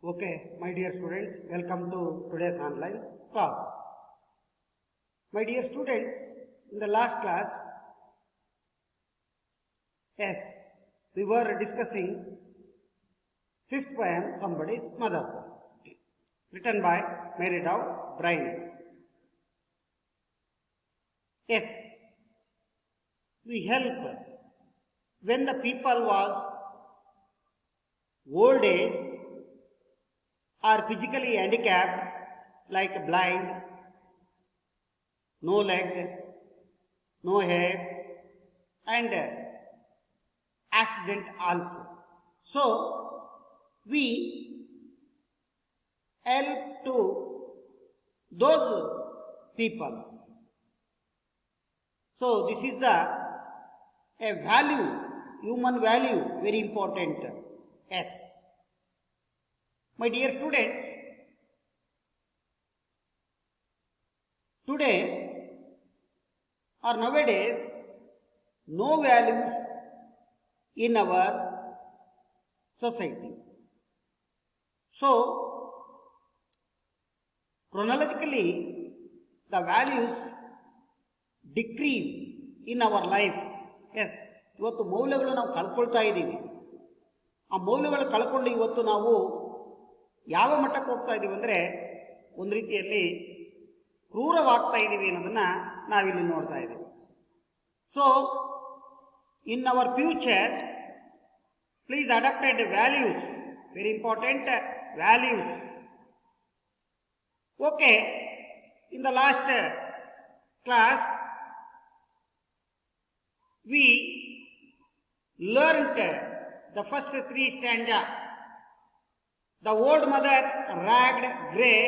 Okay, my dear students, welcome to today's online class. My dear students, in the last class, yes, we were discussing fifth poem, Somebody's Mother, written by Mary Dow Bryan. Yes, we help when the people was old age or physically handicapped like blind, no leg, no hairs and accident also. So, we help to those peoples. So, this is a value, human value, very important. Yes. My dear students, today or nowadays, no values in our society. So, chronologically, the values decrease in our life. Yes, ಇವತ್ತು ಮೌಲ್ಯಗಳು ನಾವು ಕಳ್ಕೊಳ್ತಾ ಇದ್ದೀವಿ. ಆ ಮೌಲ್ಯಗಳು ಕಳ್ಕೊಂಡು ಇವತ್ತು ನಾವು ಯಾವ ಮಟ್ಟಕ್ಕೆ ಹೋಗ್ತಾ ಇದ್ದೀವಿ ಅಂದರೆ ಒಂದು ರೀತಿಯಲ್ಲಿ ಕ್ರೂರವಾಗ್ತಾ ಇದ್ದೀವಿ ಅನ್ನೋದನ್ನು ನಾವಿಲ್ಲಿ ನೋಡ್ತಾ ಇದ್ದೀವಿ. So in our future please adapted values, very important values. Okay, in the last class we learnt the first three stanza. The old mother ragged grey,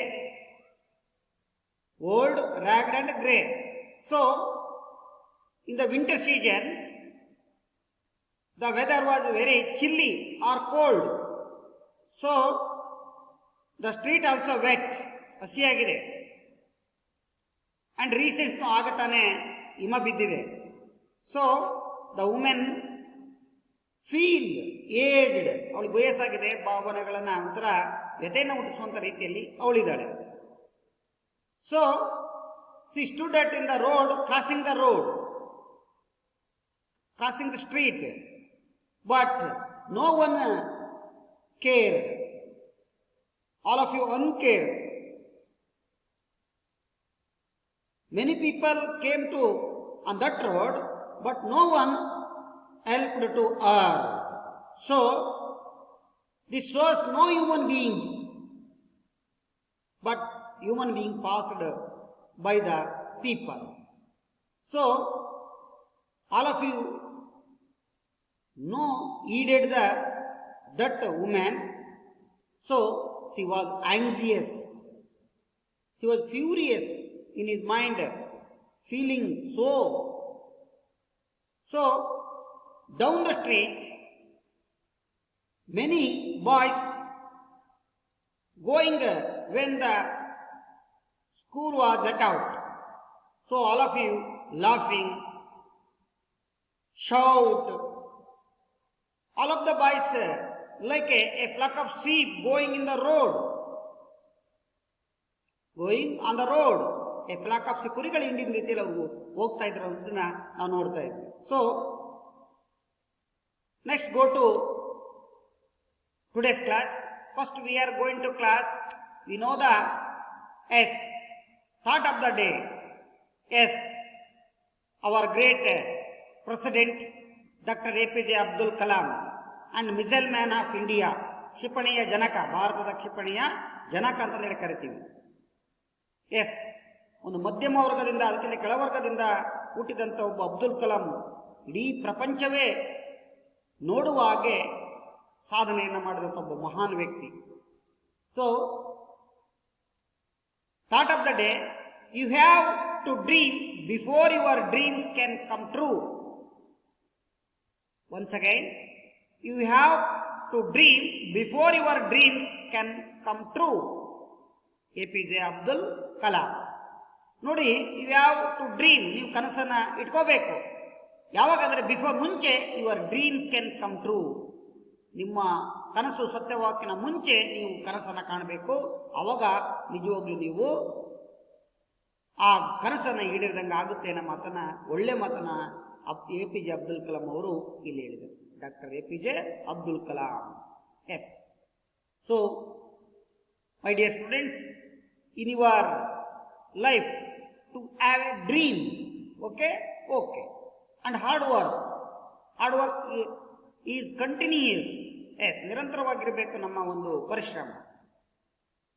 old, ragged and grey. So, in the winter season, the weather was very chilly or cold. So, the street also wet, ಹಸಿಯಾಗಿದೆ. And recent ಆಗತಾನೆ ಹಿಮ ಬಿದ್ದಿದೆ. So, the woman feel aged, ಅವಳಿಗೆ ವಯಸ್ಸಾಗಿದೆ, ಭಾವನೆಗಳನ್ನು ಒಂಥರ ವ್ಯಥೆಯನ್ನು ಹುಟ್ಟಿಸುವಂಥ ರೀತಿಯಲ್ಲಿ ಅವಳಿದ್ದಾಳೆ. So she stood at in the road, crossing the street, but no one cared. All of you uncared. Many people came to on that road, but no one helped to her. So, this shows no human beings, but human being passed by the people. So, all of you know, heeded that woman. So, she was anxious. She was furious in his mind, feeling so down the street many boys going when the school was let out. So all of you laughing, shout, all of the boys like a flock of sheep going in the road, going on the road. A flock of ಕುರಿಗಳು ಹಿಂದಿನ ರೀತಿಯಲ್ಲಿ ಅವರು ಹೋಗ್ತಾ ಇದ್ರು ಅನ್ನೋದನ್ನ ನಾವು ನೋಡ್ತಾ ಇದ್ವಿ. So next go to today's class. First we are going to class. We know the yes thought of the day. As our great president doctor APJ Abdul Kalam and missile man of India, ಕ್ಷಿಪಣಿಯ ಜನಕ, ಭಾರತದ ಕ್ಷಿಪಣಿಯ ಜನಕ ಅಂತ ಹೇಳಿ ಕರಿತೀವಿ. S, ಒಂದು ಮಧ್ಯಮ ವರ್ಗದಿಂದ, ಅದಕ್ಕಿಂತ ಕೆಳವರ್ಗದಿಂದ ಹುಟ್ಟಿದಂಥ ಒಬ್ಬ ಅಬ್ದುಲ್ ಕಲಾಂ ಇಡೀ ಪ್ರಪಂಚವೇ ನೋಡುವ ಹಾಗೆ ಸಾಧನೆಯನ್ನು ಮಾಡಿದಂಥ ಒಬ್ಬ ಮಹಾನ್ ವ್ಯಕ್ತಿ. So thought of the day, you have to dream before your dreams can come true. Once again, you have to dream before your dreams can come true. APJ Abdul Kalam. ನೋಡಿ, ಯು ಹ್ಯಾವ್ ಟು ಡ್ರೀಮ್, ನೀವು ಕನಸನ್ನು ಇಟ್ಕೋಬೇಕು. ಯಾವಾಗಂದರೆ before, ಮುಂಚೆ your dreams can come true. ನಿಮ್ಮ ಕನಸು ಸತ್ಯವಾಕಿನ ಮುಂಚೆ ನೀವು ಕನಸನ್ನು ಕಾಣಬೇಕು. ಅವಾಗ ನಿಜವಾಗ್ಲೂ ನೀವು ಆ ಕನಸನ್ನು ಈಡೇರಿದಂಗೆ ಆಗುತ್ತೆ ಅನ್ನೋ ಮಾತನ್ನ, ಒಳ್ಳೆ ಮಾತನ್ನ APJ ಅಬ್ದುಲ್ ಕಲಾಂ ಅವರು ಇಲ್ಲಿ ಹೇಳಿದರು. Doctor APJ Abdul Kalam. Yes. So my dear students, in your life to have a dream, okay, and hard work is continues. Yes, ನಿರಂತರವಾಗಿರಬೇಕು ನಮ್ಮ ಒಂದು ಪರಿಶ್ರಮ.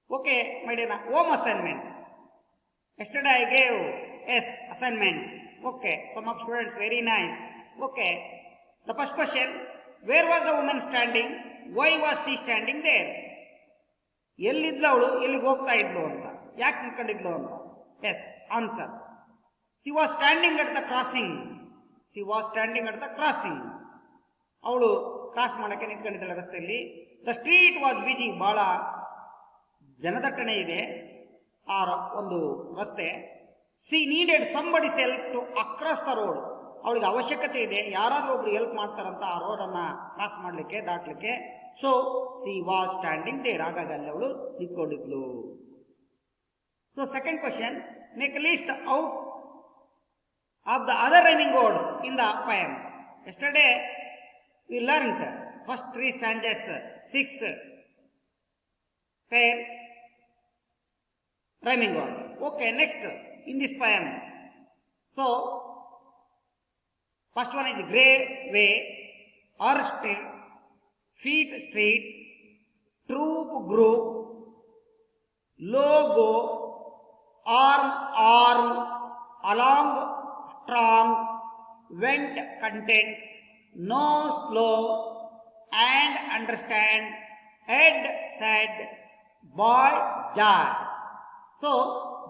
Okay my dear, home assignment. Yesterday I gave assignment. Okay, some of students very nice. Okay, the first question: where was the woman standing? Why was she standing there? ಎಲ್ಲಿದ್ಲು ಅವಳು, ಎಲ್ಲಿಗೆ ಹೋಗ್ತಾ ಇದ್ಲು ಅಂತ, ಯಾಕೆ ನಿಂತ್ಕೊಂಡಿದ್ಲು ಅಂತ. Yes, answer: she was standing at the crossing. ಅವಳು ಕ್ರಾಸ್ ಮಾಡಕ್ಕೆ ನಿಂತ್ಕೊಂಡಿದ್ದಾಳೆ ರಸ್ತೆಯಲ್ಲಿ. ದ ಸ್ಟ್ರೀಟ್ ವಾಸ್ ಬಿಜಿ, ಬಹಳ ಜನದಟ್ಟಣೆ ಇದೆ ಆ ಒಂದು ರಸ್ತೆ. She needed somebody's help to across the road. ಅವಳಿಗೆ ಅವಶ್ಯಕತೆ ಇದೆ, ಯಾರಾದ್ರೂ ಒಬ್ರು ಹೆಲ್ಪ್ ಮಾಡ್ತಾರಂತ ಆ ರೋಡನ್ನ ಕ್ರಾಸ್ ಮಾಡಲಿಕ್ಕೆ, ದಾಟ್ಲಿಕ್ಕೆ. So she was standing there, ಹಾಗಾಗಿ ಅಲ್ಲಿ ಅವಳು ನಿಂತ್ಕೊಂಡಿದ್ಲು. So second question: make a list out of the other rhyming words in the poem. Yesterday we learned first 3 stanzas, 6 pair rhyming words. Okay, next in this poem. So, first one is grey way, or street, feet street, troop group, logo, arm, along strong, went content, no slow, and understand, head said, boy jar. So,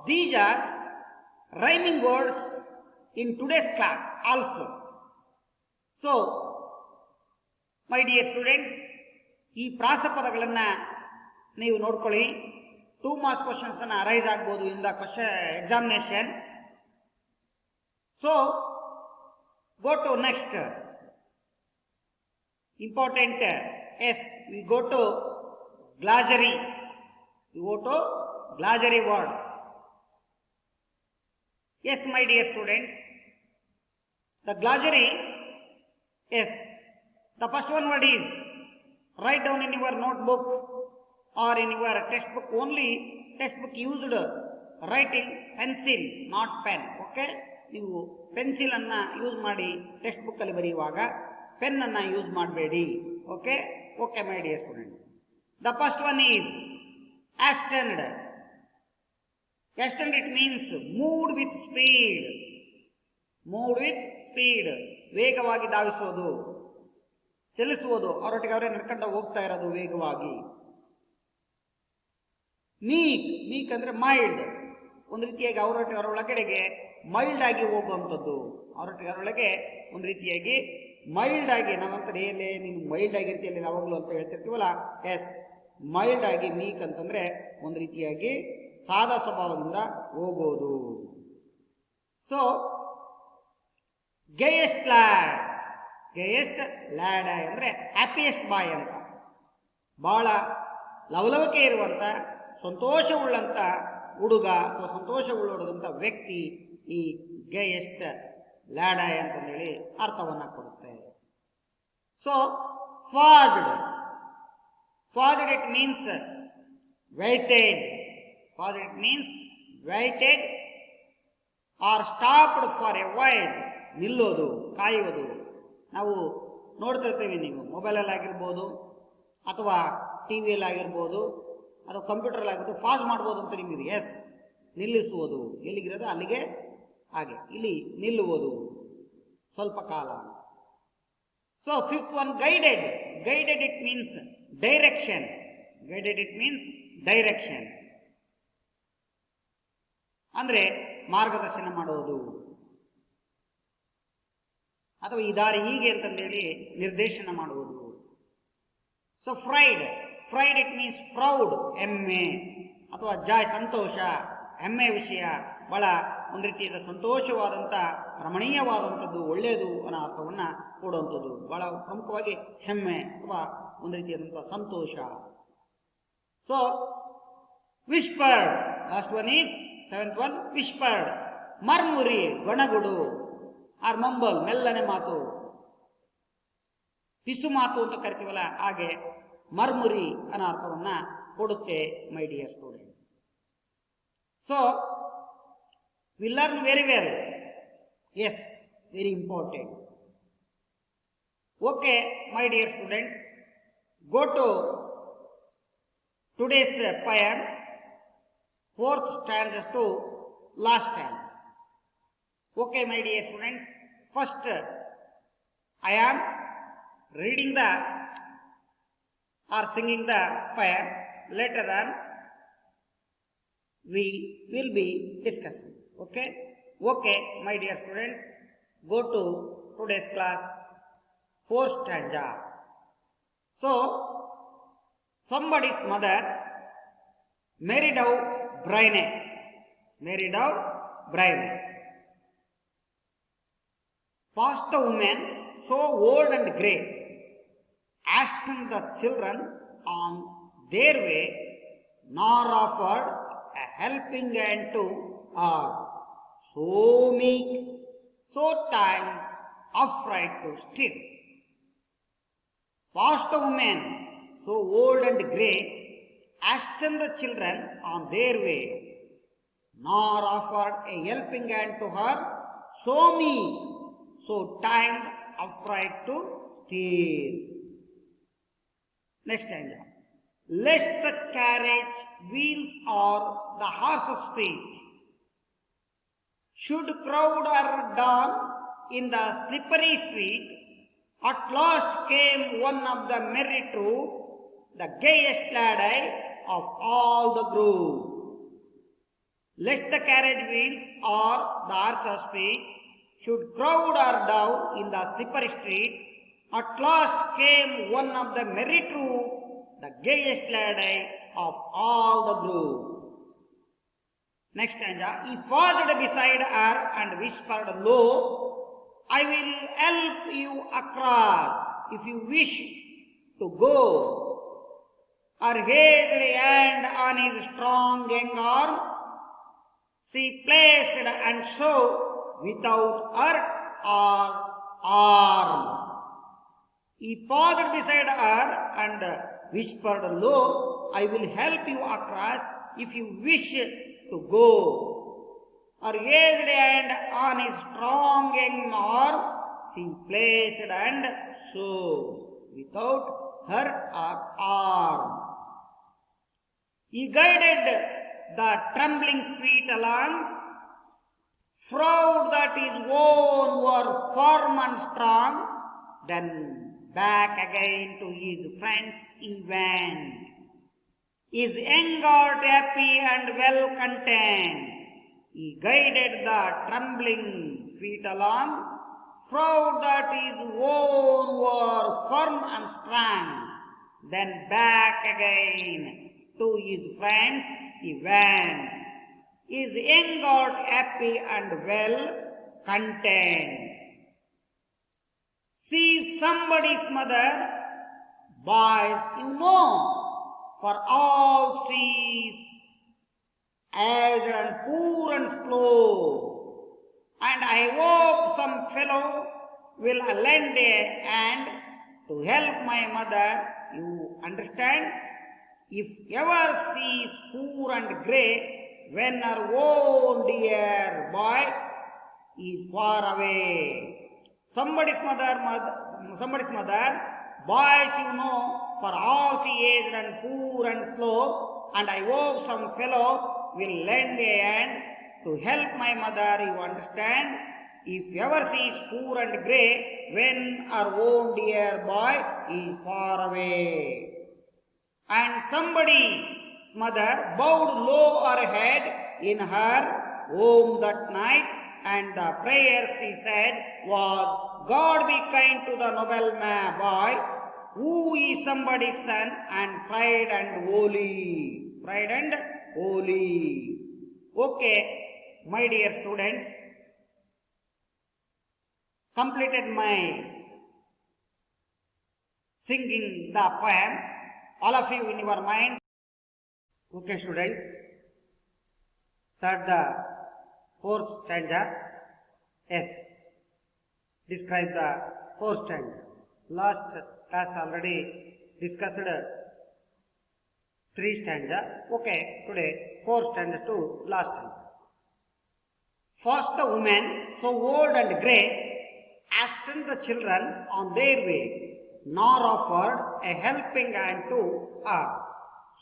these are rhyming words in today's class also. So, my dear students, ಈ ಪ್ರಾಸಪದಗಳನ್ನು ನೀವು ನೋಡ್ಕೊಳ್ಳಿ. 2 marks questions ಅನ್ನು arise ಆಗ್ಬೋದು in the examination. So go to next important. Yes, we go to glossary. Glossary words. Yes, my dear students, the glossary, yes, the first one word is, write down in your notebook or in your textbook. Only textbook used writing pencil, not pen. Okay, ನೀವು pencil ಅನ್ನ use ಮಾಡಿ text book ಅಲ್ಲಿ ಬರೆಯುವಾಗ pen ಅನ್ನ use ಮಾಡಬೇಡಿ. Okay, my dear students, the first one is hastened. Hastened, it means moved with speed. ವೇಗವಾಗಿ ಧಾವಿಸೋದು, ಚಲಿಸುವುದು, ಅವರೊಟ್ಟಿಗೆ ಅವರೇ ನಡ್ಕೊಂಡು ಹೋಗ್ತಾ ಇರೋದು ವೇಗವಾಗಿ. ಮೀಕ್ ಅಂದ್ರೆ ಮೈಲ್ಡ್, ಒಂದು ರೀತಿಯಾಗಿ ಅವರೊಟ್ಟಿಗೆ ಅವರೊಳಗಡೆಗೆ ಮೈಲ್ಡ್ ಆಗಿ ಹೋಗುವಂಥದ್ದು. ಅವರೊಟ್ಟಿಗೆ ಅವರೊಳಗೆ ಒಂದು ರೀತಿಯಾಗಿ ಮೈಲ್ಡ್ ಆಗಿ, ನಾವಂತಾರೆ ಏನೇ ನೀನು ಮೈಲ್ಡ್ ಆಗಿರ್ತೀಯಲ್ಲಿ ಯಾವಾಗಲೂ ಅಂತ ಹೇಳ್ತಿರ್ತೀವಲ್ಲ. ಎಸ್, ಮೈಲ್ಡ್ ಆಗಿ. ಮೀಕ್ ಅಂತಂದ್ರೆ ಒಂದು ರೀತಿಯಾಗಿ ಸಾದಾ ಸ್ವಭಾವದಿಂದ ಹೋಗೋದು. ಸೊ ಗೇಯೆಸ್ಟ್ ಲ್ಯಾಡ್ ಅಂದ್ರೆ ಹ್ಯಾಪಿಯೆಸ್ಟ್ ಬಾಯ್ ಅಂತ, ಬಹಳ ಲವಲವಿಕೆ ಇರುವಂತ, ಸಂತೋಷವುಳ್ಳಂತ ಹುಡುಗ ಅಥವಾ ಸಂತೋಷವುಳ್ಳಂತ ವ್ಯಕ್ತಿ ಈ ಗೇಯೆಸ್ಟ್ ಲ್ಯಾಡ್ ಅಂತಂದೇಳಿ ಅರ್ಥವನ್ನ ಕೊಡುತ್ತೆ. So paused, it means waited. It means waited or stopped for a while. ನಿಲ್ಲೋದು, ಕಾಯುವುದು. ನಾವು ನೋಡ್ತಾ ಇರ್ತೀವಿ, ನೀವು ಮೊಬೈಲಲ್ಲಿ ಆಗಿರ್ಬೋದು ಅಥವಾ ಟಿವಿಯಲ್ಲಿ ಆಗಿರ್ಬೋದು ಅಥವಾ ಕಂಪ್ಯೂಟರ್ ಆಗಿರ್ಬೋದು, ಫಾಸ್ ಮಾಡ್ಬೋದು ಅಂತ ನಿಮಗೆ. ಎಸ್, ನಿಲ್ಲಿಸುವುದು, ಎಲ್ಲಿಗಿರೋದು ಅಲ್ಲಿಗೆ, ಹಾಗೆ ಇಲ್ಲಿ ನಿಲ್ಲುವುದು ಸ್ವಲ್ಪ ಕಾಲ. So fifth one guided. it means direction. ಅಂದ್ರೆ ಮಾರ್ಗದರ್ಶನ ಮಾಡುವುದು ಅಥವಾ ಈ ದಾರಿ ಹೀಗೆ ಅಂತಂದೇಳಿ ನಿರ್ದೇಶನ ಮಾಡುವುದು. So fried, it means proud, ಹೆಮ್ಮೆ ಅಥವಾ ಜಾಯ್, ಸಂತೋಷ, ಹೆಮ್ಮೆ ವಿಷಯ, ಬಹಳ ಒಂದು ರೀತಿಯಾದ ಸಂತೋಷವಾದಂಥ, ರಮಣೀಯವಾದಂಥದ್ದು, ಒಳ್ಳೆಯದು ಅನ್ನೋ ಅರ್ಥವನ್ನ ಕೊಡುವಂಥದ್ದು. ಬಹಳ ಪ್ರಮುಖವಾಗಿ ಹೆಮ್ಮೆ ಅಥವಾ ಒಂದು ರೀತಿಯಾದಂಥ ಸಂತೋಷ. So whispered, last one is seventh one, whispered. ಮರ್ಮುರಿ, ಗೊಣಗುಡು. ಆರ್ ಮಂಬಲ್, ಮೆಲ್ಲನೆ ಮಾತು, ಪಿಸು ಮಾತು ಅಂತ ಕರಿತೀವಲ್ಲ ಹಾಗೆ ಮರ್ಮುರಿ ಅನ್ನೋ ಅರ್ಥವನ್ನ ಕೊಡುತ್ತೆ my dear students. So we learn very well. Yes, very important. Okay my dear students, go to today's poem, fourth stanza to last stanza. Okay my dear students, first I am reading the or singing the poem. Later on we will be discussing. Okay my dear students, go to today's class, fourth stanza. So, somebody's mother married out Braine. Past the woman, so old and grey, hastened the children on their way, nor offered a helping hand to her. So meek, so time, upright to still. Past the woman, so old and grey, hastened the children on their way, nor offered a helping hand to her. So meek, so timed, upright to steer. Next stanza. Lest the carriage wheels or the horse's feet should crowd her down in the slippery street, at last came one of the merry troop, the gayest laddie of all the group. Lest the carriage wheels or the horse's feet should crowd her down in the slippery street, at last came one of the merry troop, the gayest laddie of all the group. Next stanza. He paused beside her and whispered low, I will help you across if you wish to go. Her held hand on his strong young arm she placed and so without hurt or harm. He paused beside her and whispered low, I will help you across if you wish to go. Her raised hand on his strong young arm she placed and so without hurt or harm. He guided the trembling feet along, proud that his own were firm and strong, then back again to his friends he went. His young heart happy and well content, he guided the trembling feet along, proud that his own were firm and strong, then back again to his friends he went. His young heart happy and well content. See somebody's mother, boys you know, for all she's aged and poor and slow, and I hope some fellow will lend a hand to help my mother, you understand? If ever she is poor and grey, when her own dear boy is far away. Somebody's mother, boys you know, for all she aged and poor and slow, and I hope some fellow will lend a hand to help my mother, you understand? If ever she is poor and grey, when her own dear boy is far away. And somebody's mother bowed low her head in her home that night, and the prayer she said was, God be kind to the noble boy, who is somebody's son and fried and holy. Okay, my dear students, completed my singing the poem. All of you in your mind. Okay, students. Start the fourth stanza. Yes. Describe the fourth stanza. Last class already discussed three stanza. Okay, today four stanza to last stanza. First the woman, so old and grey, hastened the children on their way, nor offered a helping hand to her.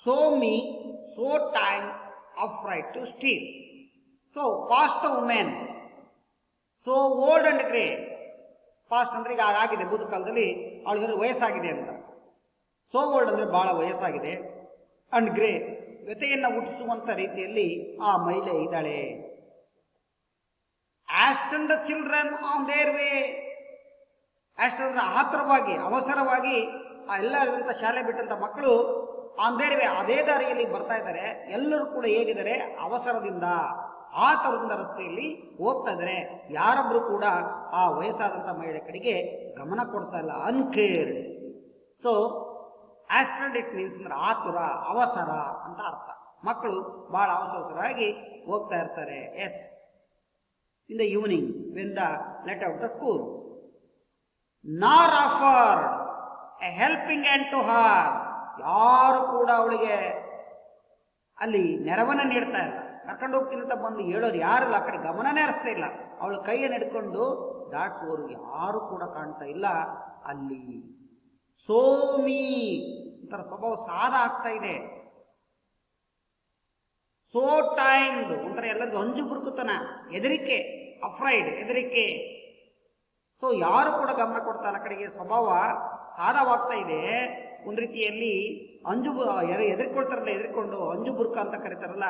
So meek, so time, afraid to steal. So past the woman, so old and grey. Past ಅಂದರೆ ಈಗ ಆಗಿದೆ ಬುದ್ಧ ಕಾಲದಲ್ಲಿ ಅವಳಿಗೆ ವಯಸ್ಸಾಗಿದೆ ಅಂತ. So old ಅಂದರೆ ಬಹಳ ವಯಸ್ಸಾಗಿದೆ. ಅಂಡ್ ಗ್ರೇ, ವ್ಯತೆಯನ್ನು ಹುಟ್ಟಿಸುವಂತ ರೀತಿಯಲ್ಲಿ ಆ ಮಹಿಳೆ ಇದ್ದಾಳೆ. Aston the children on their way. Aston ಅಂದ್ರೆ ಆತುರವಾಗಿ, ಅವಸರವಾಗಿ ಆ ಎಲ್ಲ ಶಾಲೆ ಬಿಟ್ಟಂತ ಮಕ್ಕಳು ಆನ್ ದೇರ್ ವೇ, ಅದೇ ದಾರಿಯಲ್ಲಿ ಬರ್ತಾ ಇದ್ದಾರೆ. ಎಲ್ಲರೂ ಕೂಡ ಹೇಗಿದ್ದಾರೆ, ಅವಸರದಿಂದ ಆತುರದಿಂದ ರಸ್ತೆಯಲ್ಲಿ ಹೋಗ್ತಾ ಇದ್ದಾರೆ. ಯಾರೊಬ್ರು ಕೂಡ ಆ ವಯಸ್ಸಾದಂಥ ಮಹಿಳೆ ಕಡೆಗೆ ಗಮನ ಕೊಡ್ತಾ ಇಲ್ಲ. ಅನ್ಕೇರ್ಡ್. ಸೊ ಆಸ್ಟರ್ಡ್ ಇಟ್ ಮೀನ್ಸ್ ಅಂದ್ರೆ ಆತುರ, ಅವಸರ ಅಂತ ಅರ್ಥ. ಮಕ್ಕಳು ಬಹಳ ಅವಸರವಾಗಿ ಹೋಗ್ತಾ ಇರ್ತಾರೆ. Yes, in the evening when the let out the school. Nor offered a helping hand to her. ಯಾರು ಕೂಡ ಅವಳಿಗೆ ಅಲ್ಲಿ ನೆರವನ್ನು ನೀಡ್ತಾ ಇಲ್ಲ. ಕರ್ಕೊಂಡು ಹೋಗ್ತೀನಿ ಅಂತ ಬಂದು ಹೇಳೋರು ಯಾರಿಲ್ಲ, ಆ ಕಡೆ ಗಮನನೇ ಹರಿಸ್ತಾ ಇಲ್ಲ. ಅವಳ ಕೈಯನ್ನು ಹಿಡ್ಕೊಂಡು ದಾಟ್ಸುವವರು ಯಾರು ಕೂಡ ಕಾಣ್ತಾ ಇಲ್ಲ ಅಲ್ಲಿ. ಸೋಮಿ ಒಂಥರ ಸ್ವಭಾವ ಸಾದ ಆಗ್ತಾ ಇದೆ. ಸೋ ಟೈಮ್ಡ್ ಒಂಥರ ಎಲ್ಲರಿಗೂ ಅಂಜು ಬುರುಕುತನ, ಹೆದರಿಕೆ, ಅಫ್ರೈಡ್, ಹೆದರಿಕೆ. ಸೊ ಯಾರು ಕೂಡ ಗಮನ ಕೊಡ್ತಾ ಇಲ್ಲ ಕಡೆಗೆ. ಸ್ವಭಾವ ಸಾದವಾಗ್ತಾ ಇದೆ. ಒಂದು ರೀತಿಯಲ್ಲಿ ಹೆದರ್ಕೊಳ್ತಾರಲ್ಲ, ಹೆದರ್ಕೊಂಡು ಅಂಜು ಬುರುಕ ಅಂತ ಕರೀತಾರಲ್ಲ,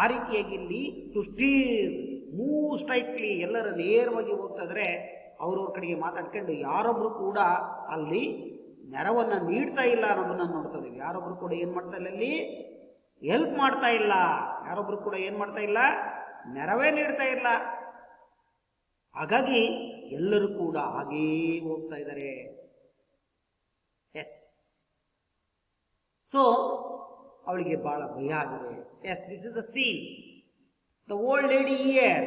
ಆ ರೀತಿಯಾಗಿ ಇಲ್ಲಿ ಟು ಸ್ಟೀರ್, ಮೂವ್ ಸ್ಟ್ರೈಟ್ಲಿ, ಎಲ್ಲರ ನೇರವಾಗಿ ಹೋಗ್ತಾ ಇದ್ರೆ ಅವ್ರವ್ರ ಕಡೆಗೆ ಮಾತಾಡ್ಕೊಂಡು ಯಾರೊಬ್ರು ಕೂಡ ಅಲ್ಲಿ ನೆರವನ್ನ ನೀಡ್ತಾ ಇಲ್ಲ ಅನ್ನೋದನ್ನ ನೋಡ್ತಾ ಇದೀವಿ. ಯಾರೊಬ್ರು ಕೂಡ ಏನ್ ಮಾಡ್ತಾ ಇಲ್ಲ, ಅಲ್ಲಿ ಹೆಲ್ಪ್ ಮಾಡ್ತಾ ಇಲ್ಲ. ಯಾರೊಬ್ರು ಕೂಡ ಏನ್ ಮಾಡ್ತಾ ಇಲ್ಲ, ನೆರವೇ ನೀಡ್ತಾ ಇಲ್ಲ. ಹಾಗಾಗಿ ಎಲ್ಲರೂ ಕೂಡ ಹಾಗೇ ಹೋಗ್ತಾ ಇದ್ದಾರೆ. ಎಸ್, ಸೊ ಅವಳಿಗೆ ಬಹಳ ಭಯ ಆಗಿದೆ. Yes, this is the scene. The old lady here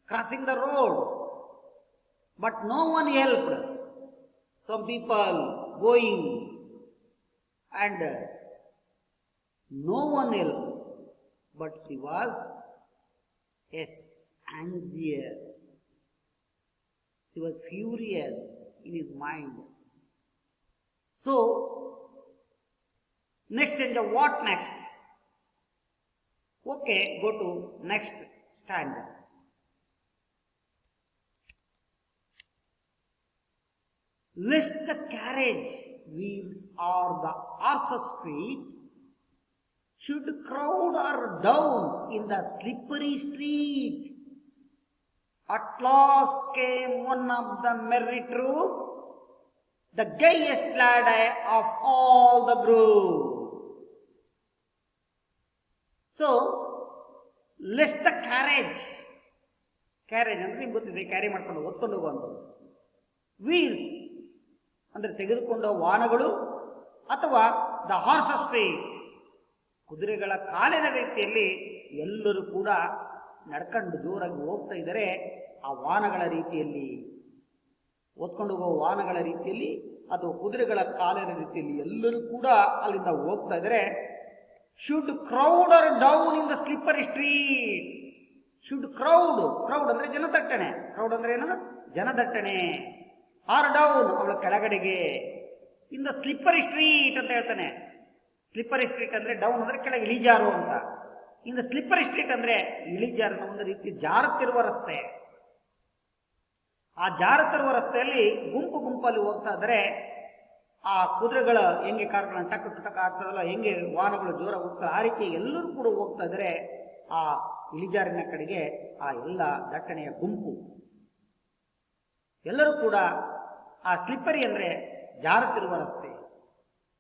crossing the road, but no one helped. Some people going and no one help, but she was anxious. She was furious in his mind. So next stanza, what next? Okay, go to next stanza. Lest the carriage wheels or the horse's feet should crowd her down in the slippery street. At last came one of the merry troop, the gayest lad of all the group. So, lest the carriage ಅಂದ್ರೆ ನಿಮ್ಗೆ ಗೊತ್ತಿದೆ, carry ಮಾಡ್ಕೊಂಡು ಹೊತ್ಕೊಂಡು ಹೋಗುವಂಥದ್ದು. Wheels ಅಂದ್ರೆ ತೆಗೆದುಕೊಂಡ ವಾಹನಗಳು, ಅಥವಾ ದ ಹಾರ್ಸಸ್ ಸ್ಪೀಡ್, ಕುದುರೆಗಳ ಕಾಲಿನ ರೀತಿಯಲ್ಲಿ ಎಲ್ಲರೂ ಕೂಡ ನಡ್ಕೊಂಡು ಜೋರಾಗಿ ಹೋಗ್ತಾ ಇದ್ದಾರೆ. ಆ ವಾಹನಗಳ ರೀತಿಯಲ್ಲಿ, ಓದ್ಕೊಂಡು ಹೋಗುವ ವಾಹನಗಳ ರೀತಿಯಲ್ಲಿ ಅಥವಾ ಕುದುರೆಗಳ ಕಾಲಿನ ರೀತಿಯಲ್ಲಿ ಎಲ್ಲರೂ ಕೂಡ ಅಲ್ಲಿಂದ ಹೋಗ್ತಾ ಇದ್ದಾರೆ. Should ಕ್ರೌಡರ್ down in the slippery street. Should crowd ಅಂದ್ರೆ ಜನದಟ್ಟಣೆ. ಕ್ರೌಡ್ ಅಂದ್ರೆ ಏನು? ಜನದಟ್ಟಣೆ. ಆರ್ ಡೌನ್, ಅವಳ ಕೆಳಗಡೆಗೆ. ಇನ್ ದ ಸ್ಲಿಪ್ಪರಿ ಸ್ಟ್ರೀಟ್ ಅಂತ ಹೇಳ್ತಾನೆ. ಸ್ಲಿಪ್ಪರಿ ಸ್ಟ್ರೀಟ್ ಅಂದ್ರೆ ಡೌನ್ ಅಂದ್ರೆ ಕೆಳಗೆ, ಇಳಿಜಾರು ಅಂತ. ಇನ್ನು ಸ್ಲಿಪ್ಪರಿ ಸ್ಟ್ರೀಟ್ ಅಂದ್ರೆ ಇಳಿಜಾರಿನ ಒಂದು ರೀತಿ ಜಾರುತ್ತಿರುವ ರಸ್ತೆ. ಆ ಜಾರುತ್ತಿರುವ ರಸ್ತೆಯಲ್ಲಿ ಗುಂಪು ಗುಂಪಲ್ಲಿ ಹೋಗ್ತಾ ಇದ್ರೆ ಆ ಕುದುರೆಗಳ ಹೆಂಗೆ ಕಾರ್ಗಳನ್ನ ಟಕ್ ಟಕ್ ಆಗ್ತದಲ್ಲ, ಹೆಂಗೆ ವಾಹನಗಳು ಜೋರಾಗಿ ಹೋಗ್ತಾ, ಆ ರೀತಿ ಎಲ್ಲರೂ ಕೂಡ ಹೋಗ್ತಾ ಇದ್ರೆ ಆ ಇಳಿಜಾರಿನ ಕಡೆಗೆ ಆ ಎಲ್ಲ ದಟ್ಟಣೆಯ ಗುಂಪು ಎಲ್ಲರೂ ಕೂಡ. ಆ ಸ್ಲಿಪ್ಪರಿ ಅಂದ್ರೆ ಜಾರುತ್ತಿರುವ ರಸ್ತೆ,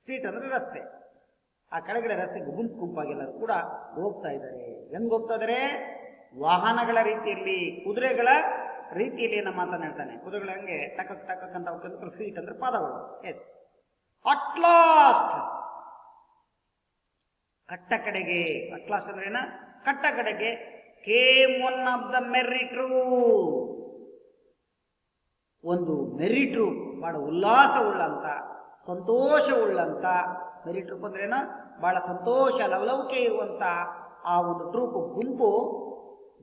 ಸ್ಟ್ರೀಟ್ ಅಂದ್ರೆ ರಸ್ತೆ. ಆ ಕೆಳಗಡೆ ರಸ್ತೆ ಗುಂಪು ಗುಂಪಾಗಿ ಎಲ್ಲರೂ ಕೂಡ ಹೋಗ್ತಾ ಇದ್ದಾರೆ. ಹೆಂಗ್ ಹೋಗ್ತಾ ಇದಾರೆ? ವಾಹನಗಳ ರೀತಿಯಲ್ಲಿ, ಕುದುರೆಗಳ ರೀತಿಯಲ್ಲಿ ನಮ್ಮ ಮಾತನಾಡ್ತಾನೆ. ಕುದುರೆಗಳ ಹಂಗೆ ಟಕಕ್ ಟಕಕ್ ಅಂತ ಹೋಗ್ತಾರೆ. ಫೀಟ್ ಅಂದ್ರೆ ಪಾದಗಳು. ಎಸ್, ಅಟ್ ಲಾಸ್ಟ್ ಕಟ್ಟ ಕಡೆಗೆ, ಅಟ್ ಲಾಸ್ಟ್ ಅಂದ್ರೆ ಏನ, ಕಟ್ಟ ಕಡೆಗೆ, came one of the merry troop, ಒಂದು ಮೆರ್ರಿ ಟ್ರೂಪ್, ಬಹಳ ಉಲ್ಲಾಸವುಳ್ಳಂತ, ಸಂತೋಷವುಳ್ಳಂತ, ಮೆರ್ರಿ ಟ್ರೂಪ್ ಅಂದ್ರೆ ಏನ, ಬಹಳ ಸಂತೋಷ ಲವಲವಿಕೆ ಇರುವಂತ ಆ ಒಂದು ಟ್ರೂಪ್ ಗುಂಪು